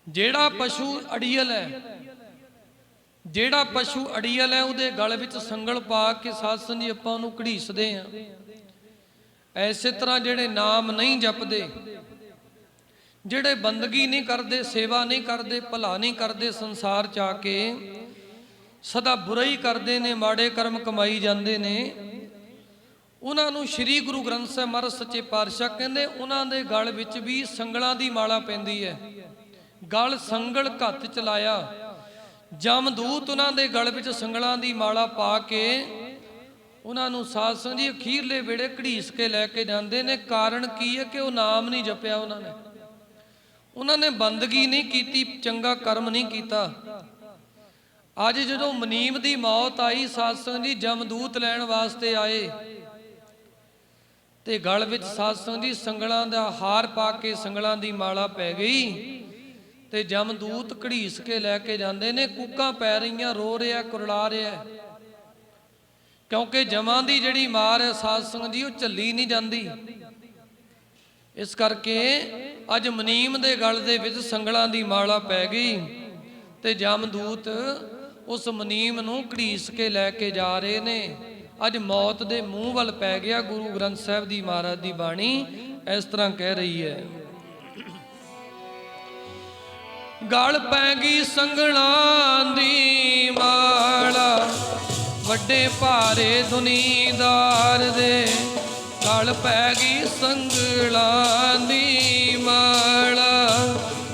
ਜਿਹੜਾ ਪਸ਼ੂ ਅੜੀਅਲ ਹੈ, ਜਿਹੜਾ ਪਸ਼ੂ ਅੜੀਅਲ ਹੈ, ਉਹਦੇ ਗਲ ਵਿੱਚ ਸੰਗਲ ਪਾ ਕੇ ਸਾਧ ਸੰਗਤ ਜੀ ਆਪਾਂ ਉਹਨੂੰ ਘੜੀਸਦੇ ਆ। ਐਸੇ ਤਰ੍ਹਾਂ ਜਿਹੜੇ ਨਾਮ ਨਹੀਂ ਜਪਦੇ, ਜਿਹੜੇ ਬੰਦਗੀ ਨਹੀਂ ਕਰਦੇ, ਸੇਵਾ ਨਹੀਂ ਕਰਦੇ, ਭਲਾ ਨਹੀਂ ਕਰਦੇ, ਸੰਸਾਰ 'ਚ ਆ ਕੇ ਸਦਾ ਬੁਰਾਈ ਕਰਦੇ ਨੇ, ਮਾੜੇ ਕਰਮ ਕਮਾਈ ਜਾਂਦੇ ਨੇ, ਉਹਨਾਂ ਨੂੰ ਸ਼੍ਰੀ ਗੁਰੂ ਗ੍ਰੰਥ ਸਾਹਿਬ ਮਹਾਰਾਜ ਸੱਚੇ ਪਾਤਸ਼ਾਹ ਕਹਿੰਦੇ ਉਹਨਾਂ ਦੇ ਗਲ ਵਿੱਚ ਵੀ ਸੰਗਲਾਂ ਦੀ ਮਾਲਾ ਪੈਂਦੀ ਹੈ। ਗਲ ਸੰਗਲ ਘੱਤ ਚਲਾਇਆ। ਜਮਦੂਤ ਉਹਨਾਂ ਦੇ ਗਲ ਵਿੱਚ ਸੰਗਲਾਂ ਦੀ ਮਾਲਾ ਪਾ ਕੇ ਉਹਨਾਂ ਨੂੰ ਸਾਧ ਸੰਗਤ ਜੀ ਅਖੀਰਲੇ ਵੇੜੇ ਘੜੀਸ ਕੇ ਲੈ ਕੇ ਜਾਂਦੇ ਨੇ। ਕਾਰਨ ਕੀ ਹੈ ਕਿ ਉਹ ਨਾਮ ਨਹੀਂ ਜਪਿਆ, ਉਹਨਾਂ ਨੇ ਬੰਦਗੀ ਨਹੀਂ ਕੀਤੀ, ਚੰਗਾ ਕਰਮ ਨਹੀਂ ਕੀਤਾ। ਅੱਜ ਜਦੋਂ ਮਨੀਮ ਦੀ ਮੌਤ ਆਈ, ਸਾਧ ਸੰਗਤ ਜੀ ਜਮਦੂਤ ਲੈਣ ਵਾਸਤੇ ਆਏ ਤੇ ਗਲ ਵਿੱਚ ਸਾਧ ਸੰਗਤ ਜੀ ਸੰਗਲਾਂ ਦਾ ਹਾਰ ਪਾ ਕੇ ਸੰਗਲਾਂ ਦੀ ਮਾਲਾ ਪੈ ਗਈ ਤੇ ਜਮਦੂਤ ਘੜੀਸ ਕੇ ਲੈ ਕੇ ਜਾਂਦੇ ਨੇ। ਕੂਕਾਂ ਪੈ ਰਹੀਆਂ, ਰੋ ਰਿਹਾ, ਕੁਰਲਾ ਰਿਹਾ, ਕਿਉਂਕਿ ਜਮਾਂ ਦੀ ਜਿਹੜੀ ਮਾਰ ਹੈ ਸਾਧ ਸੰਗਤ ਜੀ ਉਹ ਝੱਲੀ ਨਹੀਂ ਜਾਂਦੀ। ਇਸ ਕਰਕੇ ਅੱਜ ਮਨੀਮ ਦੇ ਗਲ ਦੇ ਵਿੱਚ ਸੰਗਲਾਂ ਦੀ ਮਾਲਾ ਪੈ ਗਈ ਤੇ ਜਮਦੂਤ ਉਸ ਮਨੀਮ ਨੂੰ ਘੜੀਸ ਕੇ ਲੈ ਕੇ ਜਾ ਰਹੇ ਨੇ। ਅੱਜ ਮੌਤ ਦੇ ਮੂੰਹ ਵੱਲ ਪੈ ਗਿਆ। ਗੁਰੂ ਗ੍ਰੰਥ ਸਾਹਿਬ ਦੀ ਮਹਾਰਾਜ ਦੀ ਬਾਣੀ ਇਸ ਤਰ੍ਹਾਂ ਕਹਿ ਰਹੀ ਹੈ, ਗਲ ਪੈ ਗਈ ਸੰਗਲਾਂ ਦੀ ਮਾਲਾ, ਵੱਡੇ ਭਾਰੇ ਦੁਨੀਦਾਰ ਦੇ। ਗਲ ਪੈ ਗਈ ਸੰਗਲਾਂ ਦੀ ਮਾਲਾ,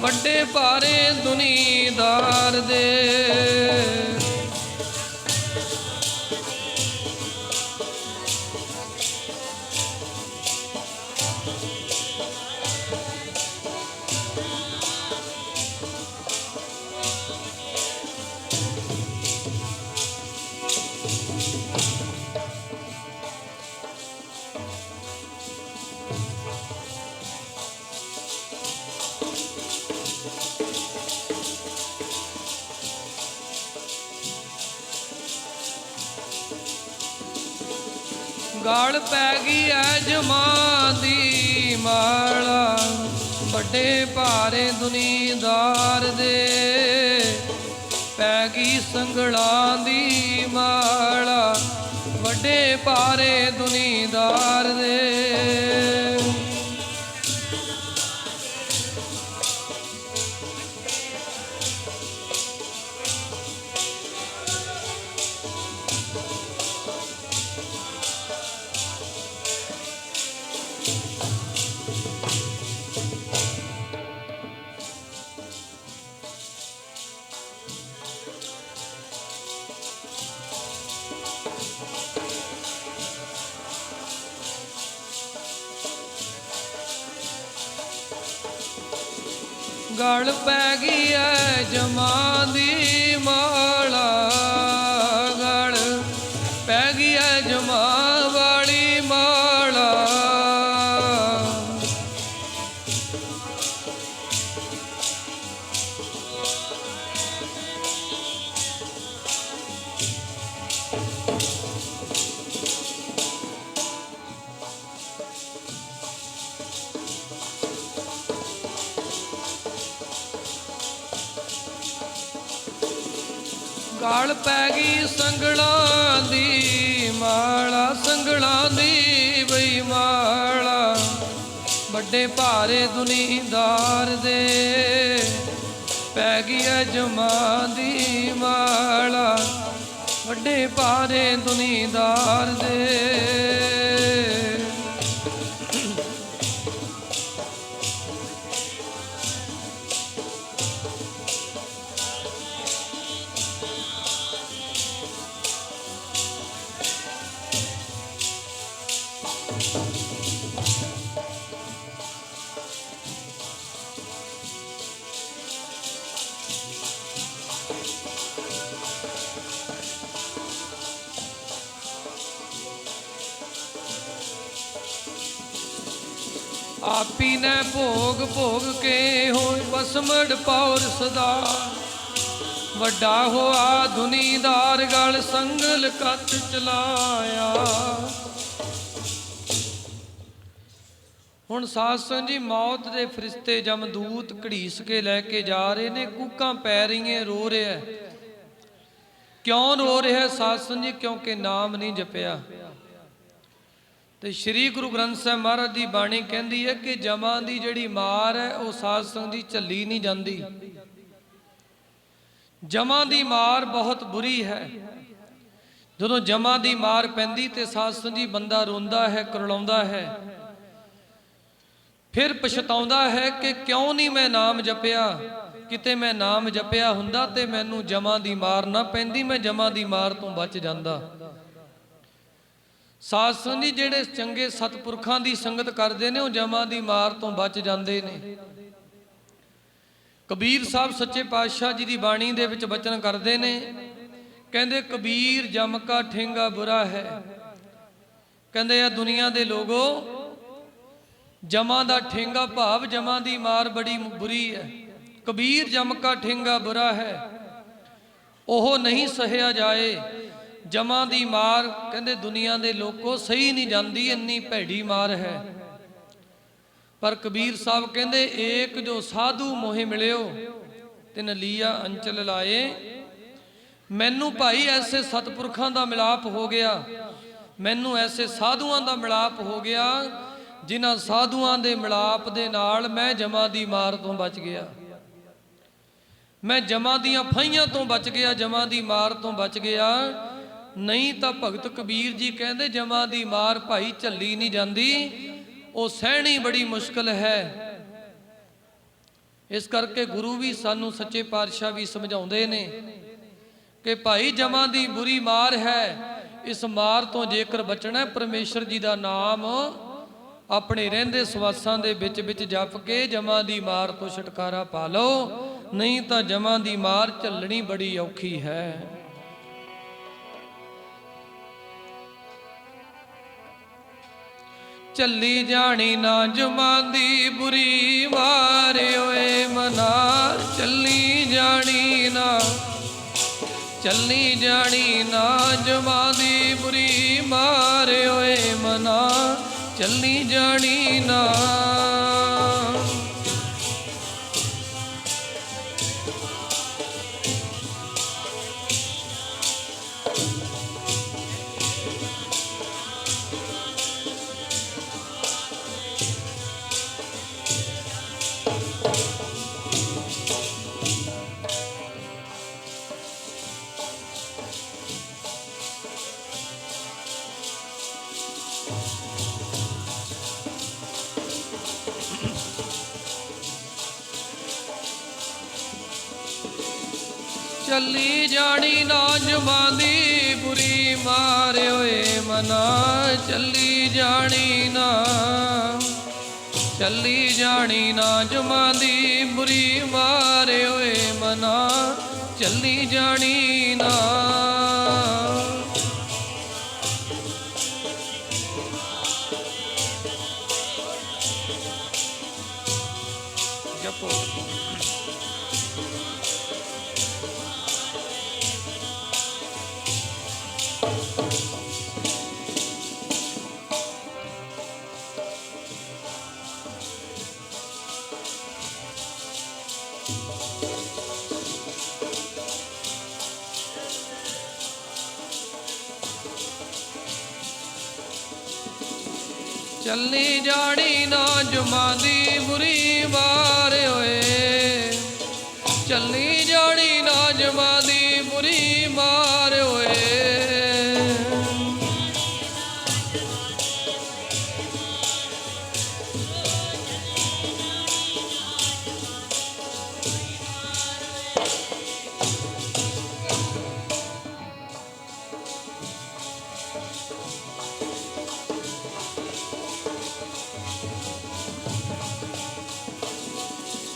ਵੱਡੇ ਭਾਰੇ ਦੁਨੀਦਾਰ ਦੇ। ਗਲ ਪੈ ਗਈ ਐ ਜਮਾਂ ਦੀ ਮਾਲਾ, ਵੱਡੇ ਭਾਰੇ ਦੁਨੀਦਾਰ ਦੇ। ਪੈ ਗਈ ਸੰਗਲਾਂ ਦੀ ਮਾਲਾ, ਵੱਡੇ ਭਾਰੇ ਦੁਨੀਦਾਰ ਦੇ। ਗਲ ਪੈ ਗਈ ਐ ਜਮਾਂ ਦੀ ਮਾਲਾ, ਗਲ ਪੈ ਗਈ ਐ ਜਮਾਂ ਵਾਲੀ ਮਾਲਾ। ਗਲ ਪੈ ਗਈ ਸੰਗਲਾਂ ਦੀ ਮਾਲਾ, ਸੰਗਲਾਂ ਦੀ ਬਈ ਮਾਲਾ, ਵੱਡੇ ਭਾਰੇ ਦੁਨੀਦਾਰ ਦੇ। ਪੈ ਗਈ ਐ ਜਮਾਂ ਦੀ ਮਾਲਾ, ਵੱਡੇ ਭਾਰੇ ਦੁਨੀਦਾਰ ਦੇ। ਆਪੀ ਨੇ ਭੋਗ ਭੋਗ ਕੇ ਹੋਏ ਬਸਮੜ ਪੌਰ ਸਦਾ, ਵੱਡਾ ਹੋਆ ਦੁਨੀਦਾਰ ਗਲ ਸੰਗਲ ਕੱਤ ਚਲਾਇਆ। ਹੁਣ ਸਾਧ ਸੰਗਤ ਜੀ ਮੌਤ ਦੇ ਫਰਿਸ਼ਤੇ ਜਮਦੂਤ ਘੜੀਸ ਕੇ ਲੈ ਕੇ ਜਾ ਰਹੇ ਨੇ। ਕੂਕਾਂ ਪੈ ਰਹੀਆਂ, ਰੋ ਰਿਹਾ। ਕਿਉਂ ਰੋ ਰਿਹਾ ਸਾਧ ਸੰਗਤ ਜੀ? ਕਿਉਂਕਿ ਨਾਮ ਨਹੀਂ ਜਪਿਆ। ਤੇ ਸ੍ਰੀ ਗੁਰੂ ਗ੍ਰੰਥ ਸਾਹਿਬ ਮਹਾਰਾਜ ਦੀ ਬਾਣੀ ਕਹਿੰਦੀ ਹੈ ਕਿ ਜਮਾਂ ਦੀ ਜਿਹੜੀ ਮਾਰ ਹੈ ਉਹ ਸਾਧ ਸੰਗਤ ਦੀ ਝੱਲੀ ਨਹੀਂ ਜਾਂਦੀ। ਜਮਾਂ ਦੀ ਮਾਰ ਬਹੁਤ ਬੁਰੀ ਹੈ। ਜਦੋਂ ਜਮਾਂ ਦੀ ਮਾਰ ਪੈਂਦੀ ਤੇ ਸਾਧ ਸੰਗਤ ਜੀ ਬੰਦਾ ਰੋਂਦਾ ਹੈ, ਕੁਰਲਾਉਂਦਾ ਹੈ, ਫਿਰ ਪਛਤਾਉਂਦਾ ਹੈ ਕਿ ਕਿਉਂ ਨਹੀਂ ਮੈਂ ਨਾਮ ਜਪਿਆ। ਕਿਤੇ ਮੈਂ ਨਾਮ ਜਪਿਆ ਹੁੰਦਾ ਤੇ ਮੈਨੂੰ ਜਮਾਂ ਦੀ ਮਾਰ ਨਾ ਪੈਂਦੀ, ਮੈਂ ਜਮਾਂ ਦੀ ਮਾਰ ਤੋਂ ਬਚ ਜਾਂਦਾ। ਸਾਧ ਸੰਗਤ ਜੀ, ਜਿਹੜੇ ਚੰਗੇ ਸਤਪੁਰਖਾਂ ਦੀ ਸੰਗਤ ਕਰਦੇ ਨੇ ਉਹ ਜਮਾਂ ਦੀ ਮਾਰ ਤੋਂ ਬਚ ਜਾਂਦੇ ਨੇ। ਕਬੀਰ ਸਾਹਿਬ ਸੱਚੇ ਪਾਤਸ਼ਾਹ ਜੀ ਦੀ ਬਾਣੀ ਦੇ ਵਿੱਚ ਬਚਨ ਕਰਦੇ ਨੇ, ਕਹਿੰਦੇ ਕਬੀਰ ਜਮ ਕਾ ਠੇਂਗਾ ਬੁਰਾ ਹੈ। ਕਹਿੰਦੇ ਆ ਦੁਨੀਆ ਦੇ ਲੋਗੋ, ਜਮਾਂ ਦਾ ਠੇਂਗਾ ਭਾਵ ਜਮਾਂ ਦੀ ਮਾਰ ਬੜੀ ਬੁਰੀ ਹੈ। ਕਬੀਰ ਜਮ ਕਾ ਠੇਂਗਾ ਬੁਰਾ ਹੈ, ਉਹ ਨਹੀਂ ਸਹਿਆ ਜਾਏ। ਜਮਾਂ ਦੀ ਮਾਰ ਕਹਿੰਦੇ ਦੁਨੀਆ ਦੇ ਲੋਕੋ ਸਹੀ ਨਹੀਂ ਜਾਂਦੀ, ਇੰਨੀ ਭੈੜੀ ਮਾਰ ਹੈ। ਪਰ ਕਬੀਰ ਸਾਹਿਬ ਕਹਿੰਦੇ ਏਕ ਜੋ ਸਾਧੂ ਮੋਹਿ ਮਿਲਿਓ ਤਿਨ ਲੀਆ ਅੰਚਲ ਲਾਏ। ਮੈਨੂੰ ਭਾਈ ਐਸੇ ਸਤਪੁਰਖਾਂ ਦਾ ਮਿਲਾਪ ਹੋ ਗਿਆ, ਮੈਨੂੰ ਐਸੇ ਸਾਧੂਆਂ ਦਾ ਮਿਲਾਪ ਹੋ ਗਿਆ, ਜਿਨ੍ਹਾਂ ਸਾਧੂਆਂ ਦੇ ਮਿਲਾਪ ਦੇ ਨਾਲ ਮੈਂ ਜਮਾਂ ਦੀ ਮਾਰ ਤੋਂ ਬਚ ਗਿਆ, ਮੈਂ ਜਮਾਂ ਦੀਆਂ ਫਾਹੀਆਂ ਤੋਂ ਬਚ ਗਿਆ, ਜਮਾਂ ਦੀ ਮਾਰ ਤੋਂ ਬਚ ਗਿਆ। ਨਹੀਂ ਤਾਂ ਭਗਤ ਕਬੀਰ ਜੀ ਕਹਿੰਦੇ ਜਮਾਂ ਦੀ ਮਾਰ ਭਾਈ ਝੱਲੀ ਨਹੀਂ ਜਾਂਦੀ, ਉਹ ਸਹਿਣੀ ਬੜੀ ਮੁਸ਼ਕਲ ਹੈ। ਇਸ ਕਰਕੇ ਗੁਰੂ ਵੀ ਸਾਨੂੰ ਸੱਚੇ ਪਾਤਸ਼ਾਹ ਵੀ ਸਮਝਾਉਂਦੇ ਨੇ ਕਿ ਭਾਈ ਜਮਾਂ ਦੀ ਬੁਰੀ ਮਾਰ ਹੈ, ਇਸ ਮਾਰ ਤੋਂ ਜੇਕਰ ਬਚਣਾ ਪਰਮੇਸ਼ਰ ਜੀ ਦਾ ਨਾਮ ਆਪਣੇ ਰਹਿੰਦੇ ਸਵਾਸਾਂ ਦੇ ਵਿੱਚ ਵਿੱਚ ਜਪ ਕੇ ਜਮਾਂ ਦੀ ਮਾਰ ਤੋਂ ਛੁਟਕਾਰਾ ਪਾ ਲਓ, ਨਹੀਂ ਤਾਂ ਜਮਾਂ ਦੀ ਮਾਰ ਝੱਲਣੀ ਬੜੀ ਔਖੀ ਹੈ। ਚੱਲੀ ਜਾਣੀ ਨਾ ਜਮਾਂ ਦੀ ਬੁਰੀ ਮਾਰ ਓਏ ਮਨਾ, ਚੱਲੀ ਜਾਣੀ ਨਾ, ਚੱਲੀ ਜਾਣੀ ਨਾ ਜਮਾਂ ਦੀ ਬੁਰੀ ਮਾਰ ਓਏ ਮਨਾ, ਚੱਲੀ ਜਾਣੀ ਨਾ। ਚੱਲੀ ਜਾਣੀ ਨਾ ਜਮਾਂ ਦੀ ਬੁਰੀ ਮਾਰ ਓਏ ਮਨਾ, ਚੱਲੀ ਜਾਣੀ ਨਾ, ਚੱਲੀ ਜਾਣੀ ਨਾ ਜਮਾਂ ਦੀ ਬੁਰੀ ਮਾਰ ਓਏ ਮਨਾ, ਚੱਲੀ ਜਾਣੀ ਨਾ। ਜਪੋ ਚੱਲੀ ਜਾਣੀ ਨਾ ਜਮਾਂ ਦੀ ਬੁਰੀ ਮਾਰ ਓਏ, ਚੱਲੀ ਜਾਣੀ ਨਾ ਜਮਾਂ ਦੀ ਬੁਰੀ ਮਾਰ ਓਏ।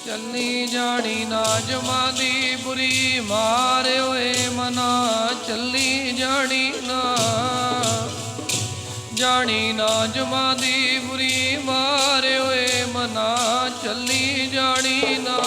ਚੱਲੀ ਜਾਣੀ ਨਾ ਜਮਾਂ ਦੀ ਬੁਰੀ ਮਾਰ ਓਏ ਮਨਾ, ਚੱਲੀ ਜਾਣੀ ਨਾ, ਜਾਣੀ ਨਾ ਜਮਾਂ ਦੀ ਬੁਰੀ ਮਾਰ ਓਏ ਮਨਾ, ਚੱਲੀ ਜਾਣੀ ਨਾ।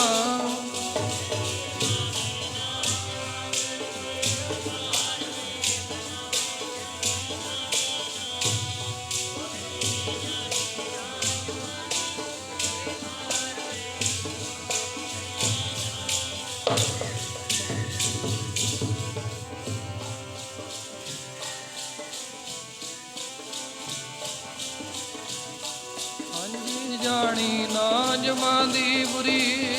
ਜਾਣੀ ਨਾ ਜਮਾਂ ਦੀ ਬੁਰੀ,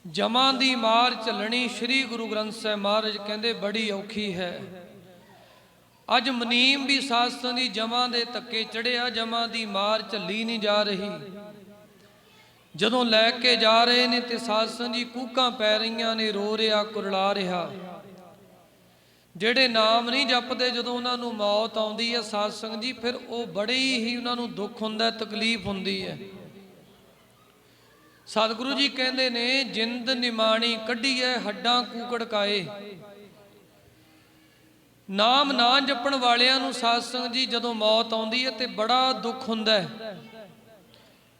ਜਮਾਂ ਦੀ ਮਾਰ ਝੱਲਣੀ ਸ੍ਰੀ ਗੁਰੂ ਗ੍ਰੰਥ ਸਾਹਿਬ ਮਹਾਰਾਜ ਕਹਿੰਦੇ ਬੜੀ ਔਖੀ ਹੈ। ਅੱਜ ਮਨੀਮ ਵੀ ਸਾਸਤਾਂ ਦੀ ਜਮਾਂ ਦੇ ਧੱਕੇ ਚੜਿਆ, ਜਮਾਂ ਦੀ ਮਾਰ ਝੱਲੀ ਨਹੀਂ ਜਾ ਰਹੀ। ਜਦੋਂ ਲੈ ਕੇ ਜਾ ਰਹੇ ਨੇ ਤੇ ਸਾਧ ਸੰਗਤ ਜੀ ਕੂਕਾਂ ਪੈ ਰਹੀਆਂ ਨੇ, ਰੋ ਰਿਹਾ, ਕੁਰਲਾ ਰਿਹਾ। ਜਿਹੜੇ ਨਾਮ ਨਹੀਂ ਜਪਦੇ ਜਦੋਂ ਉਹਨਾਂ ਨੂੰ ਮੌਤ ਆਉਂਦੀ ਹੈ ਸਾਧ ਸੰਗਤ ਜੀ, ਫਿਰ ਉਹ ਬੜੀ ਹੀ ਉਹਨਾਂ ਨੂੰ ਦੁੱਖ ਹੁੰਦਾ, ਤਕਲੀਫ ਹੁੰਦੀ ਹੈ। ਸਤਿਗੁਰੂ ਜੀ ਕਹਿੰਦੇ ਨੇ ਜਿੰਦ ਨਿਮਾਣੀ ਕੱਢੀਏ ਹੱਡਾਂ ਕੂਕੜਕਾਏ। ਨਾਮ ਨਾ ਜਪਣ ਵਾਲਿਆਂ ਨੂੰ ਸਾਧ ਸੰਗਤ ਜੀ ਜਦੋਂ ਮੌਤ ਆਉਂਦੀ ਹੈ ਤੇ ਬੜਾ ਦੁੱਖ ਹੁੰਦਾ ਹੈ।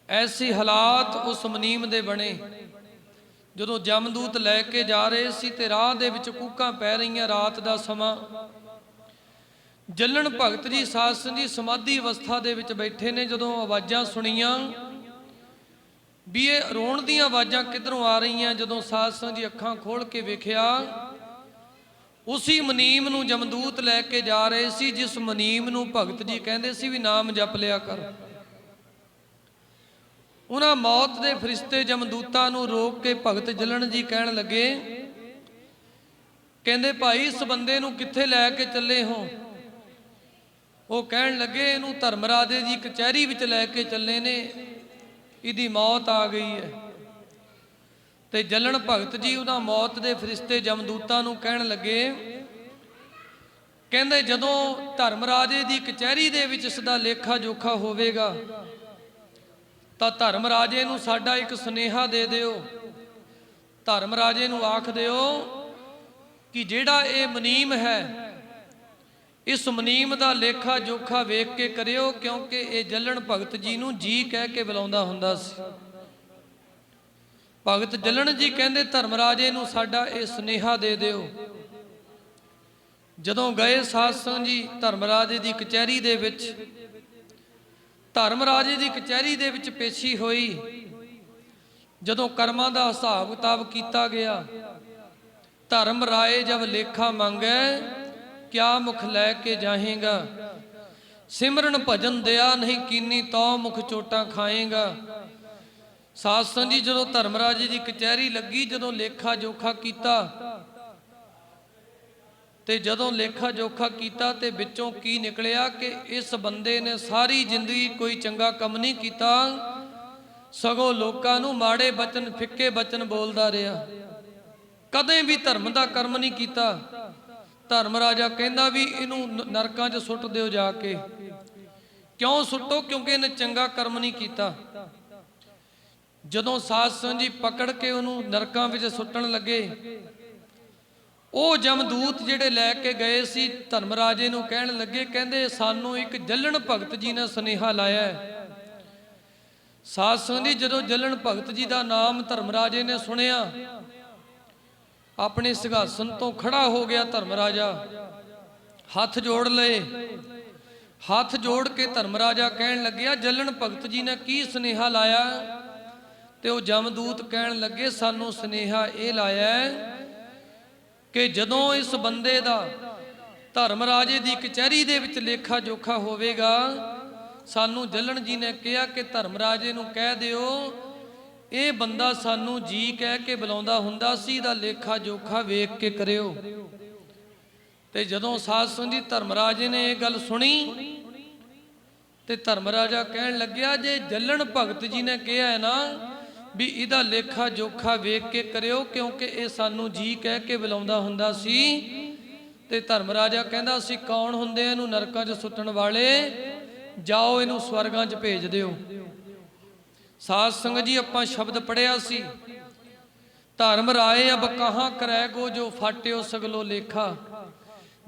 ਐਸੇ ਹਾਲਾਤ ਉਸ ਮੁਨੀਮ ਦੇ ਬਣੇ। ਜਦੋਂ ਜਮਦੂਤ ਲੈ ਕੇ ਜਾ ਰਹੇ ਸੀ ਤੇ ਰਾਹ ਦੇ ਵਿੱਚ ਕੂਕਾਂ ਪੈ ਰਹੀਆਂ, ਰਾਤ ਦਾ ਸਮਾਂ। ਜੱਲਣ ਭਗਤ ਜੀ ਸਾਧ ਸੰਗਤ ਜੀ ਸਮਾਧੀ ਅਵਸਥਾ ਦੇ ਵਿੱਚ ਬੈਠੇ ਨੇ। ਜਦੋਂ ਆਵਾਜ਼ਾਂ ਸੁਣੀਆਂ ਵੀ ਇਹ ਰੋਣ ਦੀਆਂ ਆਵਾਜ਼ਾਂ ਕਿੱਧਰੋਂ ਆ ਰਹੀਆਂ, ਜਦੋਂ ਸਾਧ ਸੰਗਤ ਜੀ ਅੱਖਾਂ ਖੋਲ ਕੇ ਵੇਖਿਆ, ਉਸੇ ਮੁਨੀਮ ਨੂੰ ਜਮਦੂਤ ਲੈ ਕੇ ਜਾ ਰਹੇ ਸੀ ਜਿਸ ਮੁਨੀਮ ਨੂੰ ਭਗਤ ਜੀ ਕਹਿੰਦੇ ਸੀ ਵੀ ਨਾਮ ਜਪ ਲਿਆ ਕਰ। ਉਹਨਾਂ ਮੌਤ ਦੇ ਫਰਿਸ਼ਤੇ ਜਮਦੂਤਾਂ ਨੂੰ ਰੋਕ ਕੇ ਭਗਤ ਜੱਲਣ ਜੀ ਕਹਿਣ ਲੱਗੇ, ਕਹਿੰਦੇ ਭਾਈ ਇਸ ਬੰਦੇ ਨੂੰ ਕਿੱਥੇ ਲੈ ਕੇ ਚੱਲੇ ਹੋ? ਉਹ ਕਹਿਣ ਲੱਗੇ ਇਹਨੂੰ ਧਰਮਰਾਜੇ ਦੀ ਕਚਹਿਰੀ ਵਿੱਚ ਲੈ ਕੇ ਚੱਲੇ ਨੇ, ਇਹਦੀ ਮੌਤ ਆ ਗਈ ਹੈ। ਤੇ ਜੱਲਣ ਭਗਤ ਜੀ ਉਹਨਾਂ ਮੌਤ ਦੇ ਫਰਿਸ਼ਤੇ ਜਮਦੂਤਾਂ ਨੂੰ ਕਹਿਣ ਲੱਗੇ, ਕਹਿੰਦੇ ਜਦੋਂ ਧਰਮਰਾਜੇ ਦੀ ਕਚਹਿਰੀ ਦੇ ਵਿੱਚ ਇਸ ਦਾ ਲੇਖਾ ਜੋਖਾ ਹੋਵੇਗਾ ਤਾਂ ਧਰਮਰਾਜੇ ਨੂੰ ਸਾਡਾ ਇੱਕ ਸੁਨੇਹਾ ਦੇ ਦਿਓ। ਧਰਮਰਾਜੇ ਨੂੰ ਆਖ ਦਿਓ ਕਿ ਜਿਹੜਾ ਇਹ ਮੁਨੀਮ ਹੈ, ਇਸ ਮੁਨੀਮ ਦਾ ਲੇਖਾ ਜੋਖਾ ਵੇਖ ਕੇ ਕਰਿਓ, ਕਿਉਂਕਿ ਇਹ ਜੱਲਣ ਭਗਤ ਜੀ ਨੂੰ ਜੀ ਕਹਿ ਕੇ ਬੁਲਾਉਂਦਾ ਹੁੰਦਾ ਸੀ। ਭਗਤ ਜੱਲਣ ਜੀ ਕਹਿੰਦੇ ਧਰਮਰਾਜੇ ਨੂੰ ਸਾਡਾ ਇਹ ਸੁਨੇਹਾ ਦੇ ਦਿਓ। ਜਦੋਂ ਗਏ ਸਾਧ ਸੰਗਤ ਜੀ ਧਰਮਰਾਜੇ ਦੀ ਕਚਹਿਰੀ ਦੇ ਵਿੱਚ, ਧਰਮਰਾਜੇ ਦੀ ਕਚਹਿਰੀ ਦੇ ਵਿੱਚ ਪੇਸ਼ੀ ਹੋਈ। ਜਦੋਂ ਕਰਮਾਂ ਦਾ ਹਿਸਾਬ ਕਿਤਾਬ ਕੀਤਾ ਗਿਆ, ਧਰਮ ਰਾਏ ਜਬ ਲੇਖਾ ਮੰਗੈ ਕਿਆ ਮੁਖ ਲੈ ਕੇ ਜਾਹੇਗਾ। ਸਿਮਰਨ ਭਜਨ ਦਿਆ ਨਹੀਂ ਕੀਨੀ ਤੋ ਮੁਖ ਚੋਟਾਂ ਖਾਏਗਾ। ਸਾਧ ਸੰਗਤ ਜੀ ਜਦੋਂ ਧਰਮਰਾਜੇ ਦੀ ਕਚਹਿਰੀ ਲੱਗੀ, ਜਦੋਂ ਲੇਖਾ ਜੋਖਾ ਕੀਤਾ ਤੇ ਜਦੋਂ ਲੇਖਾ ਜੋਖਾ ਕੀਤਾ ਤੇ ਵਿੱਚੋਂ ਕੀ ਨਿਕਲਿਆ ਕਿ ਇਸ ਬੰਦੇ ਨੇ ਸਾਰੀ ਜ਼ਿੰਦਗੀ ਕੋਈ ਚੰਗਾ ਕੰਮ ਨਹੀਂ ਕੀਤਾ, ਸਗੋਂ ਲੋਕਾਂ ਨੂੰ ਮਾੜੇ ਬਚਨ, ਫਿੱਕੇ ਬਚਨ ਬੋਲਦਾ ਰਿਹਾ, ਕਦੇ ਵੀ ਧਰਮ ਦਾ ਕਰਮ ਨਹੀਂ ਕੀਤਾ। ਧਰਮਰਾਜਾ ਕਹਿੰਦਾ ਵੀ ਇਹਨੂੰ ਨਰਕਾਂ 'ਚ ਸੁੱਟ ਦਿਓ ਜਾ ਕੇ। ਕਿਉਂ ਸੁੱਟੋ? ਕਿਉਂਕਿ ਇਹਨੇ ਚੰਗਾ ਕਰਮ ਨਹੀਂ ਕੀਤਾ। ਜਦੋਂ ਸਾਧ ਸੰਗਤ ਜੀ ਪਕੜ ਕੇ ਉਹਨੂੰ ਨਰਕਾਂ ਵਿੱਚ ਸੁੱਟਣ ਲੱਗੇ, ਉਹ ਜਮਦੂਤ ਜਿਹੜੇ ਲੈ ਕੇ ਗਏ ਸੀ ਧਰਮਰਾਜੇ ਨੂੰ ਕਹਿਣ ਲੱਗੇ, ਕਹਿੰਦੇ ਸਾਨੂੰ ਇੱਕ ਜੱਲਣ ਭਗਤ ਜੀ ਨੇ ਸੁਨੇਹਾ ਲਾਇਆ। ਸਾਧ ਸੰਗਤ ਜੀ ਜਦੋਂ ਜੱਲਣ ਭਗਤ ਜੀ ਦਾ ਨਾਮ ਧਰਮਰਾਜੇ ਨੇ ਸੁਣਿਆ, ਆਪਣੇ ਸਿੰਘਾਸਨ ਤੋਂ ਖੜਾ ਹੋ ਗਿਆ ਧਰਮਰਾਜਾ, ਹੱਥ ਜੋੜ ਲਏ। ਹੱਥ ਜੋੜ ਕੇ ਧਰਮਰਾਜਾ ਕਹਿਣ ਲੱਗਿਆ ਜੱਲਣ ਭਗਤ ਜੀ ਨੇ ਕੀ ਸੁਨੇਹਾ ਲਾਇਆ? ਤੇ ਉਹ ਜਮਦੂਤ ਕਹਿਣ ਲੱਗੇ ਸਾਨੂੰ ਸੁਨੇਹਾ ਇਹ ਲਾਇਆ ਕਿ ਜਦੋਂ ਇਸ ਬੰਦੇ ਦਾ ਧਰਮਰਾਜੇ ਦੀ ਕਚਹਿਰੀ ਦੇ ਵਿੱਚ ਲੇਖਾ ਜੋਖਾ ਹੋਵੇਗਾ, ਸਾਨੂੰ ਜੱਲਣ ਜੀ ਨੇ ਕਿਹਾ ਕਿ ਧਰਮਰਾਜੇ ਨੂੰ ਕਹਿ ਦਿਓ ਇਹ ਬੰਦਾ ਸਾਨੂੰ ਜੀ ਕਹਿ ਕੇ ਬੁਲਾਉਂਦਾ ਹੁੰਦਾ ਸੀ, ਇਹਦਾ ਲੇਖਾ ਜੋਖਾ ਵੇਖ ਕੇ ਕਰਿਓ। ਤੇ ਜਦੋਂ ਸਾਧ ਸੰਗਤ ਜੀ ਧਰਮਰਾਜੇ ਨੇ ਇਹ ਗੱਲ ਸੁਣੀ ਤੇ ਧਰਮਰਾਜਾ ਕਹਿਣ ਲੱਗਿਆ ਜੇ ਜੱਲਣ ਭਗਤ ਜੀ ਨੇ ਕਿਹਾ ਹੈ ਨਾ ਵੀ ਇਹਦਾ ਲੇਖਾ ਜੋਖਾ ਵੇਖ ਕੇ ਕਰਿਓ, ਕਿਉਂਕਿ ਇਹ ਸਾਨੂੰ ਜੀ ਕਹਿ ਕੇ ਬੁਲਾਉਂਦਾ ਹੁੰਦਾ ਸੀ, ਤੇ ਧਰਮਰਾਜਾ ਕਹਿੰਦਾ ਅਸੀਂ ਕੌਣ ਹੁੰਦੇ ਆ ਇਹਨੂੰ ਨਰਕਾਂ 'ਚ ਸੁੱਟਣ ਵਾਲੇ, ਜਾਓ ਇਹਨੂੰ ਸਵਰਗਾਂ 'ਚ ਭੇਜ ਦਿਓ। ਸਾਧ ਸੰਗਤ ਜੀ ਆਪਾਂ ਸ਼ਬਦ ਪੜਿਆ ਸੀ, ਧਰਮ ਰਾਏ ਅਬ ਕਹਾਂ ਕਰੈ ਗੋ ਜੋ ਫਾਟਿਓ ਸਗਲੋ ਲੇਖਾ।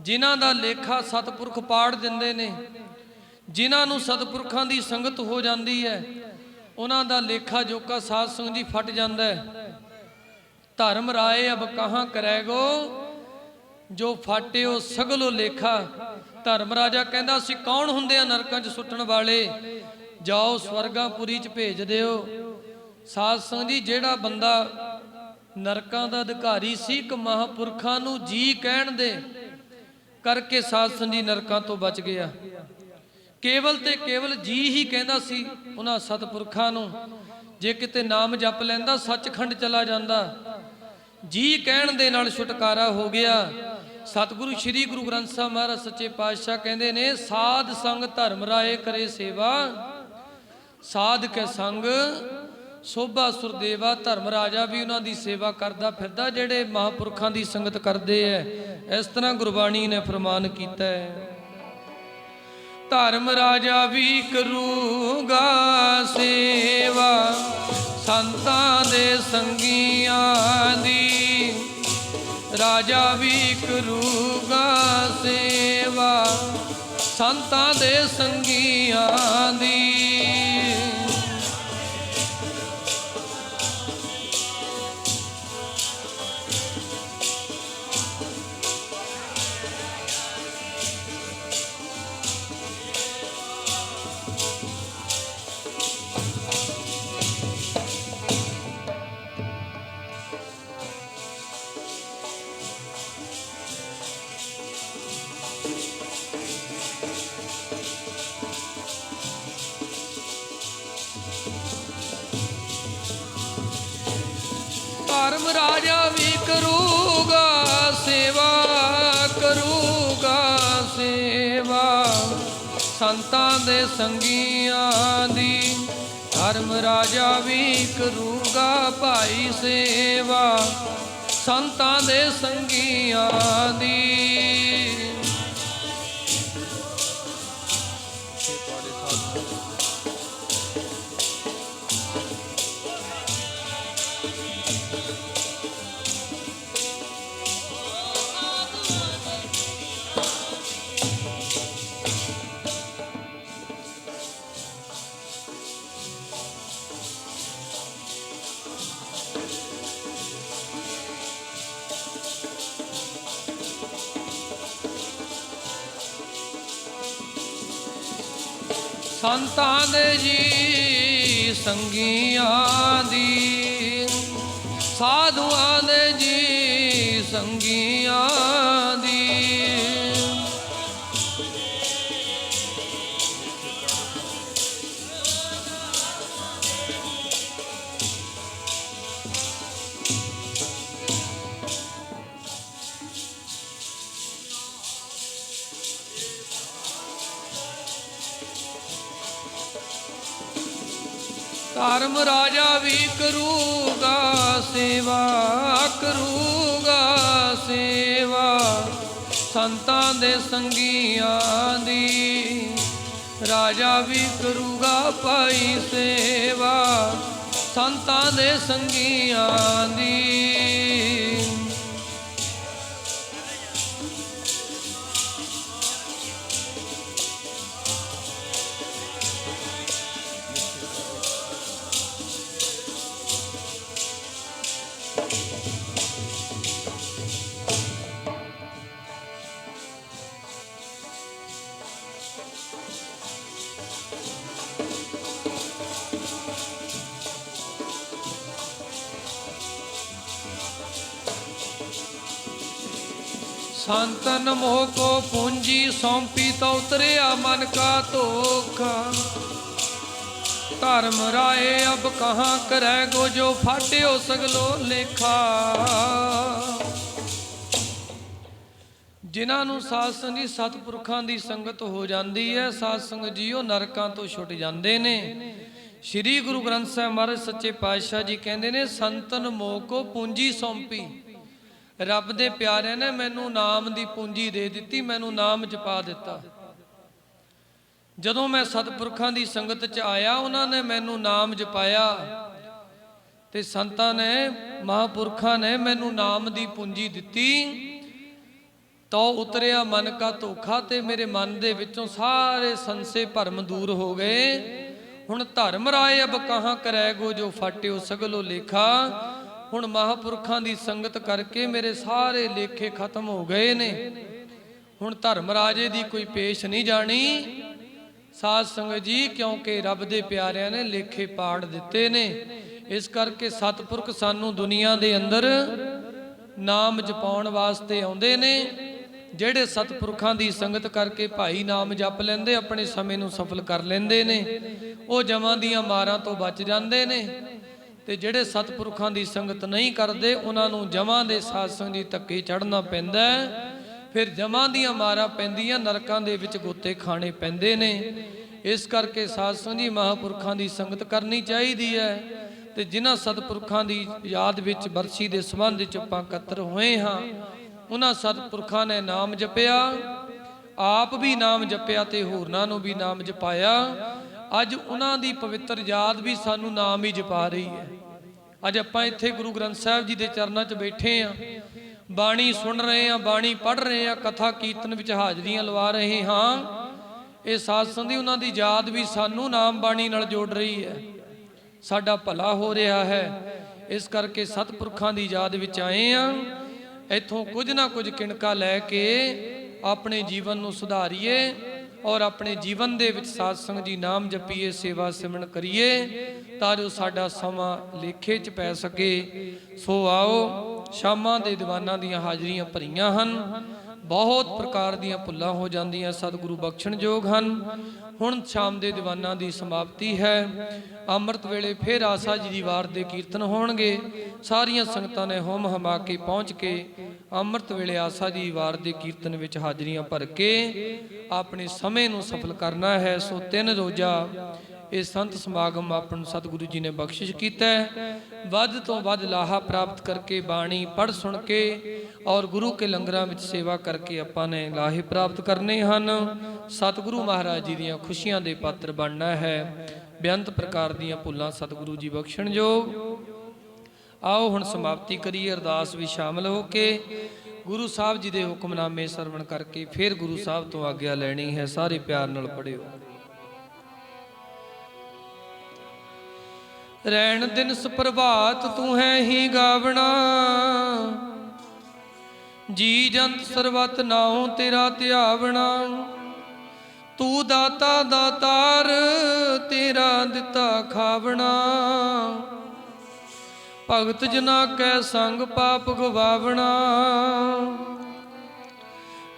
ਜਿਨ੍ਹਾਂ ਦਾ ਲੇਖਾ ਸਤਿਪੁਰਖ ਪਾੜ ਦਿੰਦੇ ਨੇ, ਜਿਨ੍ਹਾਂ ਨੂੰ ਸਤਿਪੁਰਖਾਂ ਦੀ ਸੰਗਤ ਹੋ ਜਾਂਦੀ ਹੈ, ਉਹਨਾਂ ਦਾ ਲੇਖਾ ਜੋਖਾ ਸਾਧ ਸੰਗਤ ਜੀ ਫਟ ਜਾਂਦਾ ਹੈ। ਧਰਮ ਰਾਏ ਅਬ ਕਹਾਂ ਕਰੈ ਗੋ ਜੋ ਫਾਟਿਓ ਸਗਲੋ ਲੇਖਾ। ਧਰਮ ਰਾਜਾ ਕਹਿੰਦਾ ਅਸੀਂ ਕੌਣ ਹੁੰਦੇ ਆ ਨਰਕਾਂ 'ਚ ਸੁੱਟਣ ਵਾਲੇ, ਜਾਓ ਸਵਰਗਾਪੁਰੀ 'ਚ ਭੇਜ ਦਿਓ। ਸਾਧ ਸੰਗਤ ਜੀ ਜਿਹੜਾ ਬੰਦਾ ਨਰਕਾਂ ਦਾ ਅਧਿਕਾਰੀ ਸੀ, ਇੱਕ ਮਹਾਂਪੁਰਖਾਂ ਨੂੰ ਜੀ ਕਹਿਣ ਦੇ ਕਰਕੇ ਸਾਧ ਸੰਗਤ ਜੀ ਨਰਕਾਂ ਤੋਂ ਬਚ ਗਿਆ। ਕੇਵਲ ਤੇ ਕੇਵਲ ਜੀ ਹੀ ਕਹਿੰਦਾ ਸੀ ਉਹਨਾਂ ਸਤਿਪੁਰਖਾਂ ਨੂੰ, ਜੇ ਕਿਤੇ ਨਾਮ ਜਪ ਲੈਂਦਾ ਸੱਚਖੰਡ ਚਲਾ ਜਾਂਦਾ। ਜੀ ਕਹਿਣ ਦੇ ਨਾਲ ਛੁਟਕਾਰਾ ਹੋ ਗਿਆ। ਸਤਿਗੁਰੂ ਸ੍ਰੀ ਗੁਰੂ ਗ੍ਰੰਥ ਸਾਹਿਬ ਮਹਾਰਾਜ ਸੱਚੇ ਪਾਤਸ਼ਾਹ ਕਹਿੰਦੇ ਨੇ ਸਾਧ ਸੰਗ ਧਰਮ ਰਾਏ ਕਰੇ ਸੇਵਾ, ਸਾਧ ਕੇ ਸੰਗ ਸੋਭਾ ਸੁਰਦੇਵਾ ਧਰਮ ਰਾਜਾ ਵੀ ਉਹਨਾਂ ਦੀ ਸੇਵਾ ਕਰਦਾ ਫਿਰਦਾ, ਜਿਹੜੇ ਮਹਾਂਪੁਰਖਾਂ ਦੀ ਸੰਗਤ ਕਰਦੇ ਐ। ਇਸ ਤਰ੍ਹਾਂ ਗੁਰਬਾਣੀ ਨੇ ਫਰਮਾਨ ਕੀਤਾ ਹੈ, ਧਰਮ ਰਾਜਾ ਵੀ ਕਰੂਗਾ ਸੇਵਾ ਸੰਤਾਂ ਦੇ ਸੰਗੀਆਂ ਦੀ, ਰਾਜਾ ਵੀ ਕਰੂਗਾ ਸੇਵਾ ਸੰਤਾਂ ਦੇ ਸੰਗੀਆਂ ਦੀ। ਧਰਮ ਰਾਜਾ ਵੀ ਕਰੂਗਾ ਸੇਵਾ, ਕਰੂਗਾ ਸੇਵਾ ਸੰਤਾਂ ਦੇ ਸੰਗੀਆਂ ਦੀ, ਧਰਮ ਰਾਜਾ ਵੀ ਕਰੂਗਾ ਭਾਈ ਸੇਵਾ ਸੰਤਾਂ ਦੇ ਸੰਗੀਆਂ ਦੀ। ਸੰਤਾਂ ਦੇ ਜੀ ਸੰਗੀਆਂ ਦੀ, ਸਾਧੂਆਂ ਦੇ ਜੀ ਸੰਗੀਆਂ ਦੀ। ਧਰਮ ਰਾਜਾ ਵੀ ਕਰੂਗਾ ਸੇਵਾ, ਕਰੂਗਾ ਸੇਵਾ ਸੰਤਾਂ ਦੇ ਸੰਗੀਆਂ ਦੀ, ਰਾਜਾ ਵੀ ਕਰੂਗਾ ਭਾਈ ਸੇਵਾ ਸੰਤਾਂ ਦੇ ਸੰਗੀਆਂ ਦੀ। संतन मोह को पूंजी सौंपी तो उतरिया मन का धोखा, धर्म राय अब कहाँ करे गो जो फाटियो सगलो लेखा। जिन्हां नूं साध संग जी सतपुरखां दी संगत हो जाती है, साध संगत जी वो नरकां तो छुट जाते ने। श्री गुरु ग्रंथ साहिब महाराज सच्चे पातशाह जी कहते ने, संतन मोह को पूंजी सौंपी, रब दे प्यारे ने मैनू नाम दी पूंजी दे दिती, मैनू नाम जपा दिता। जदों मैं सतपुरखां दी संगत च आया, उन्होंने मैनू नाम जपाया ते संतां ने महापुरखां ने मैनू नाम दी पूंजी दिती, तो उतरिया मन का धोखा ते मेरे मन दे विचों सारे संसे भरम दूर हो गए। हुण धर्म राय अब कहाँ करै गो जो फाटियो सगलो लेखा। हुण महापुरखां दी संगत करके मेरे सारे लेखे खत्म हो गए ने। हुण धर्म राजे दी कोई पेश नहीं जानी साध संगत जी, क्योंकि रब दे प्यारिਆਂ ने लेखे पाड़ दिते ने। इस करके सतपुरख सानू दुनिया दे अंदर नाम जपाउण वास्ते आउंदे ने। ਜਿਹੜੇ सतपुरखां दी संगत करके भाई नाम जप लेंदे, अपने समय नूं सफल कर लेंदे ने, ਉਹ जमां ਦੀਆਂ ਮਾਰਾਂ ਤੋਂ बच ਜਾਂਦੇ ਨੇ। ਤੇ ਜਿਹੜੇ सतपुरखां ਦੀ संगत नहीं करते, ਉਹਨਾਂ ਨੂੰ ਜਮਾਂ ਦੇ ਸਾਧ ਸੰਗਤ ਦੀ ਧੱਕੇ ਚੜ੍ਹਨਾ ਪੈਂਦਾ। ਫਿਰ ਜਮਾਂ ਦੀਆਂ ਮਾਰਾਂ ਪੈਂਦੀਆਂ, ਨਰਕਾਂ ਦੇ ਵਿੱਚ ਗੋਤੇ ਖਾਣੇ ਪੈਂਦੇ ਨੇ। ਇਸ ਕਰਕੇ ਸਾਧ ਸੰਗਤ ਜੀ महापुरखां ਦੀ संगत करनी चाहिदी है। ਤੇ ਜਿਨ੍ਹਾਂ ਸਤਿਪੁਰਖਾਂ ਦੀ ਯਾਦ ਵਿੱਚ ਬਰਸੀ ਦੇ ਸੰਬੰਧ ਵਿੱਚ ਆਪਾਂ ਇਕੱਤਰ ਹੋਏ ਹਾਂ, ਉਹਨਾਂ ਸਤਿਪੁਰਖਾਂ ਨੇ ਨਾਮ ਜਪਿਆ, ਆਪ ਵੀ ਨਾਮ ਜਪਿਆ ਤੇ ਹੋਰਨਾਂ ਨੂੰ ਵੀ ਨਾਮ ਜਪਾਇਆ। ਅੱਜ ਉਹਨਾਂ ਦੀ ਪਵਿੱਤਰ ਯਾਦ ਵੀ ਸਾਨੂੰ ਨਾਮ ਹੀ ਜਪਾ ਰਹੀ ਹੈ। ਅੱਜ ਆਪਾਂ ਇੱਥੇ ਗੁਰੂ ਗ੍ਰੰਥ ਸਾਹਿਬ ਜੀ ਦੇ ਚਰਨਾਂ 'ਚ ਬੈਠੇ ਹਾਂ, ਬਾਣੀ ਸੁਣ ਰਹੇ ਹਾਂ, ਬਾਣੀ ਪੜ੍ਹ ਰਹੇ ਹਾਂ, ਕਥਾ ਕੀਰਤਨ ਵਿੱਚ ਹਾਜ਼ਰੀਆਂ ਲਵਾ ਰਹੇ ਹਾਂ। ਇਹ ਸਾਧ ਸੰਗਤ ਉਹਨਾਂ ਦੀ ਯਾਦ ਵੀ ਸਾਨੂੰ ਨਾਮ ਬਾਣੀ ਨਾਲ ਜੋੜ ਰਹੀ ਹੈ, ਸਾਡਾ ਭਲਾ ਹੋ ਰਿਹਾ ਹੈ। ਇਸ ਕਰਕੇ ਸਤਿਪੁਰਖਾਂ ਦੀ ਯਾਦ ਵਿੱਚ ਆਏ ਹਾਂ। ਇੱਥੋਂ ਕੁਝ ਨਾ ਕੁਝ ਕਿਣਕਾ ਲੈ ਕੇ ਆਪਣੇ ਜੀਵਨ ਨੂੰ ਸੁਧਾਰੀਏ ਔਰ ਆਪਣੇ ਜੀਵਨ ਦੇ ਵਿੱਚ ਸਾਧ ਸੰਗਤ ਜੀ ਨਾਮ ਜਪੀਏ, ਸੇਵਾ ਸਿਮਰਨ ਕਰੀਏ, ਤਾਂ ਜੋ ਸਾਡਾ ਸਮਾਂ ਲੇਖੇ 'ਚ ਪੈ ਸਕੇ। ਸੋ ਆਓ, ਸ਼ਾਮਾਂ ਦੇ ਦੀਵਾਨਾਂ ਦੀਆਂ ਹਾਜ਼ਰੀਆਂ ਭਰੀਆਂ ਹਨ, ਬਹੁਤ ਪ੍ਰਕਾਰ ਦੀਆਂ ਭੁੱਲਾਂ ਹੋ ਜਾਂਦੀਆਂ, ਸਤਿਗੁਰੂ ਬਖਸ਼ਣਯੋਗ ਹਨ। ਹੁਣ ਸ਼ਾਮ ਦੇ ਦੀਵਾਨਾਂ ਦੀ ਸਮਾਪਤੀ ਹੈ। ਅੰਮ੍ਰਿਤ ਵੇਲੇ ਫਿਰ ਆਸਾ ਜੀ ਦੀ ਵਾਰ ਦੇ ਕੀਰਤਨ ਹੋਣਗੇ। ਸਾਰੀਆਂ ਸੰਗਤਾਂ ਨੇ ਹੋਮ ਹਮਾ ਕੇ ਪਹੁੰਚ ਕੇ ਅੰਮ੍ਰਿਤ ਵੇਲੇ ਆਸਾ ਜੀ ਦੀ ਵਾਰ ਦੇ ਕੀਰਤਨ ਵਿੱਚ ਹਾਜ਼ਰੀਆਂ ਭਰ ਕੇ ਆਪਣੇ ਸਮੇਂ ਨੂੰ ਸਫਲ ਕਰਨਾ ਹੈ। ਸੋ 3 ਰੋਜ਼ਾ ਇਹ ਸੰਤ ਸਮਾਗਮ ਆਪਾਂ ਨੂੰ ਸਤਿਗੁਰੂ ਜੀ ਨੇ ਬਖਸ਼ਿਸ਼ ਕੀਤਾ ਹੈ। ਵੱਧ ਤੋਂ ਵੱਧ ਲਾਹਾ ਪ੍ਰਾਪਤ ਕਰਕੇ ਬਾਣੀ ਪੜ੍ਹ ਸੁਣ ਕੇ ਔਰ ਗੁਰੂ ਕੇ ਲੰਗਰਾਂ ਵਿੱਚ ਸੇਵਾ ਕਰਕੇ ਆਪਾਂ ਨੇ ਲਾਹੇ ਪ੍ਰਾਪਤ ਕਰਨੇ ਹਨ। ਸਤਿਗੁਰੂ ਮਹਾਰਾਜ ਜੀ ਦੀਆਂ ਖੁਸ਼ੀਆਂ ਦੇ ਪਾਤਰ ਬਣਨਾ ਹੈ। ਬੇਅੰਤ ਪ੍ਰਕਾਰ ਦੀਆਂ ਭੁੱਲਾਂ ਸਤਿਗੁਰੂ ਜੀ ਬਖਸ਼ਣਯੋਗ। ਆਓ ਹੁਣ ਸਮਾਪਤੀ ਕਰੀਏ, ਅਰਦਾਸ ਵੀ ਸ਼ਾਮਲ ਹੋ ਕੇ ਗੁਰੂ ਸਾਹਿਬ ਜੀ ਦੇ ਹੁਕਮਨਾਮੇ ਸਰਵਣ ਕਰਕੇ ਫਿਰ ਗੁਰੂ ਸਾਹਿਬ ਤੋਂ ਆਗਿਆ ਲੈਣੀ ਹੈ। ਸਾਰੇ ਪਿਆਰ ਨਾਲ ਪੜਿਓ। ਰਹਿਣ ਦਿਨਸ ਪ੍ਰਭਾਤ ਤੂੰ ਹੈ ਹੀ ਗਾਵਣਾ, ਜੀ ਜੰਤ ਸਰਬਤ ਨਾਉ ਤੇਰਾ ਧਿਆਵਣਾ। ਤੂੰ ਦਾਤਾ ਦਾਤਾਰ ਤੇਰਾ ਦਿੱਤਾ ਖਾਵਣਾ, ਭਗਤ ਜਨਾ ਕੈ ਸੰਗ ਪਾਪ ਗਵਾਵਣਾ।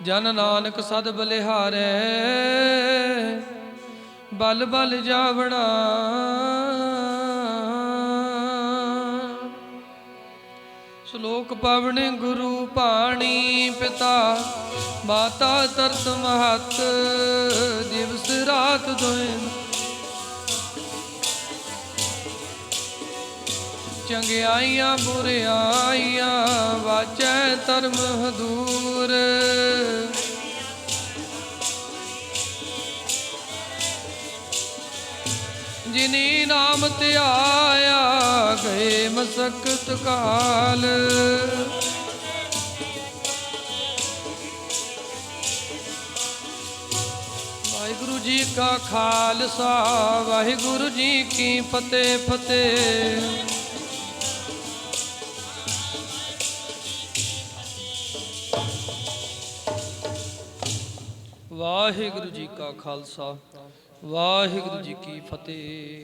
ਜਨ ਨਾਨਕ ਸਦ ਬਲਿਹਾਰੈ ਬਲ ਬਲ ਜਾਵਣਾ। ਸ਼ਲੋਕ ਪਵਣੇ ਗੁਰੂ ਪਾਣੀ ਪਿਤਾ ਮਾਤਾ ਤਰਤ ਮਹਤ, ਦਿਵਸ ਰਾਤ ਦੋਇ ਚੰਗਿਆਈਆਂ ਬੁਰਿਆਈਆਂ ਵਾਚੈ ਧਰਮ ਹਦੂਰ। ਜਿਨੀ ਨਾਮ ਧਿਆਇਆ ਗਏ ਮਸਕਤ ਕਾਲ। ਵਾਹਿਗੁਰੂ ਜੀ ਕਾ ਖਾਲਸਾ ਵਾਹਿਗੁਰੂ ਜੀ ਕੀ ਫਤਿਹ ਫਤਿਹ। ਵਾਹਿਗੁਰੂ ਜੀ ਕਾ ਖਾਲਸਾ ਵਾਹਿਗੁਰੂ ਜੀ ਕੀ ਫਤਿਹ।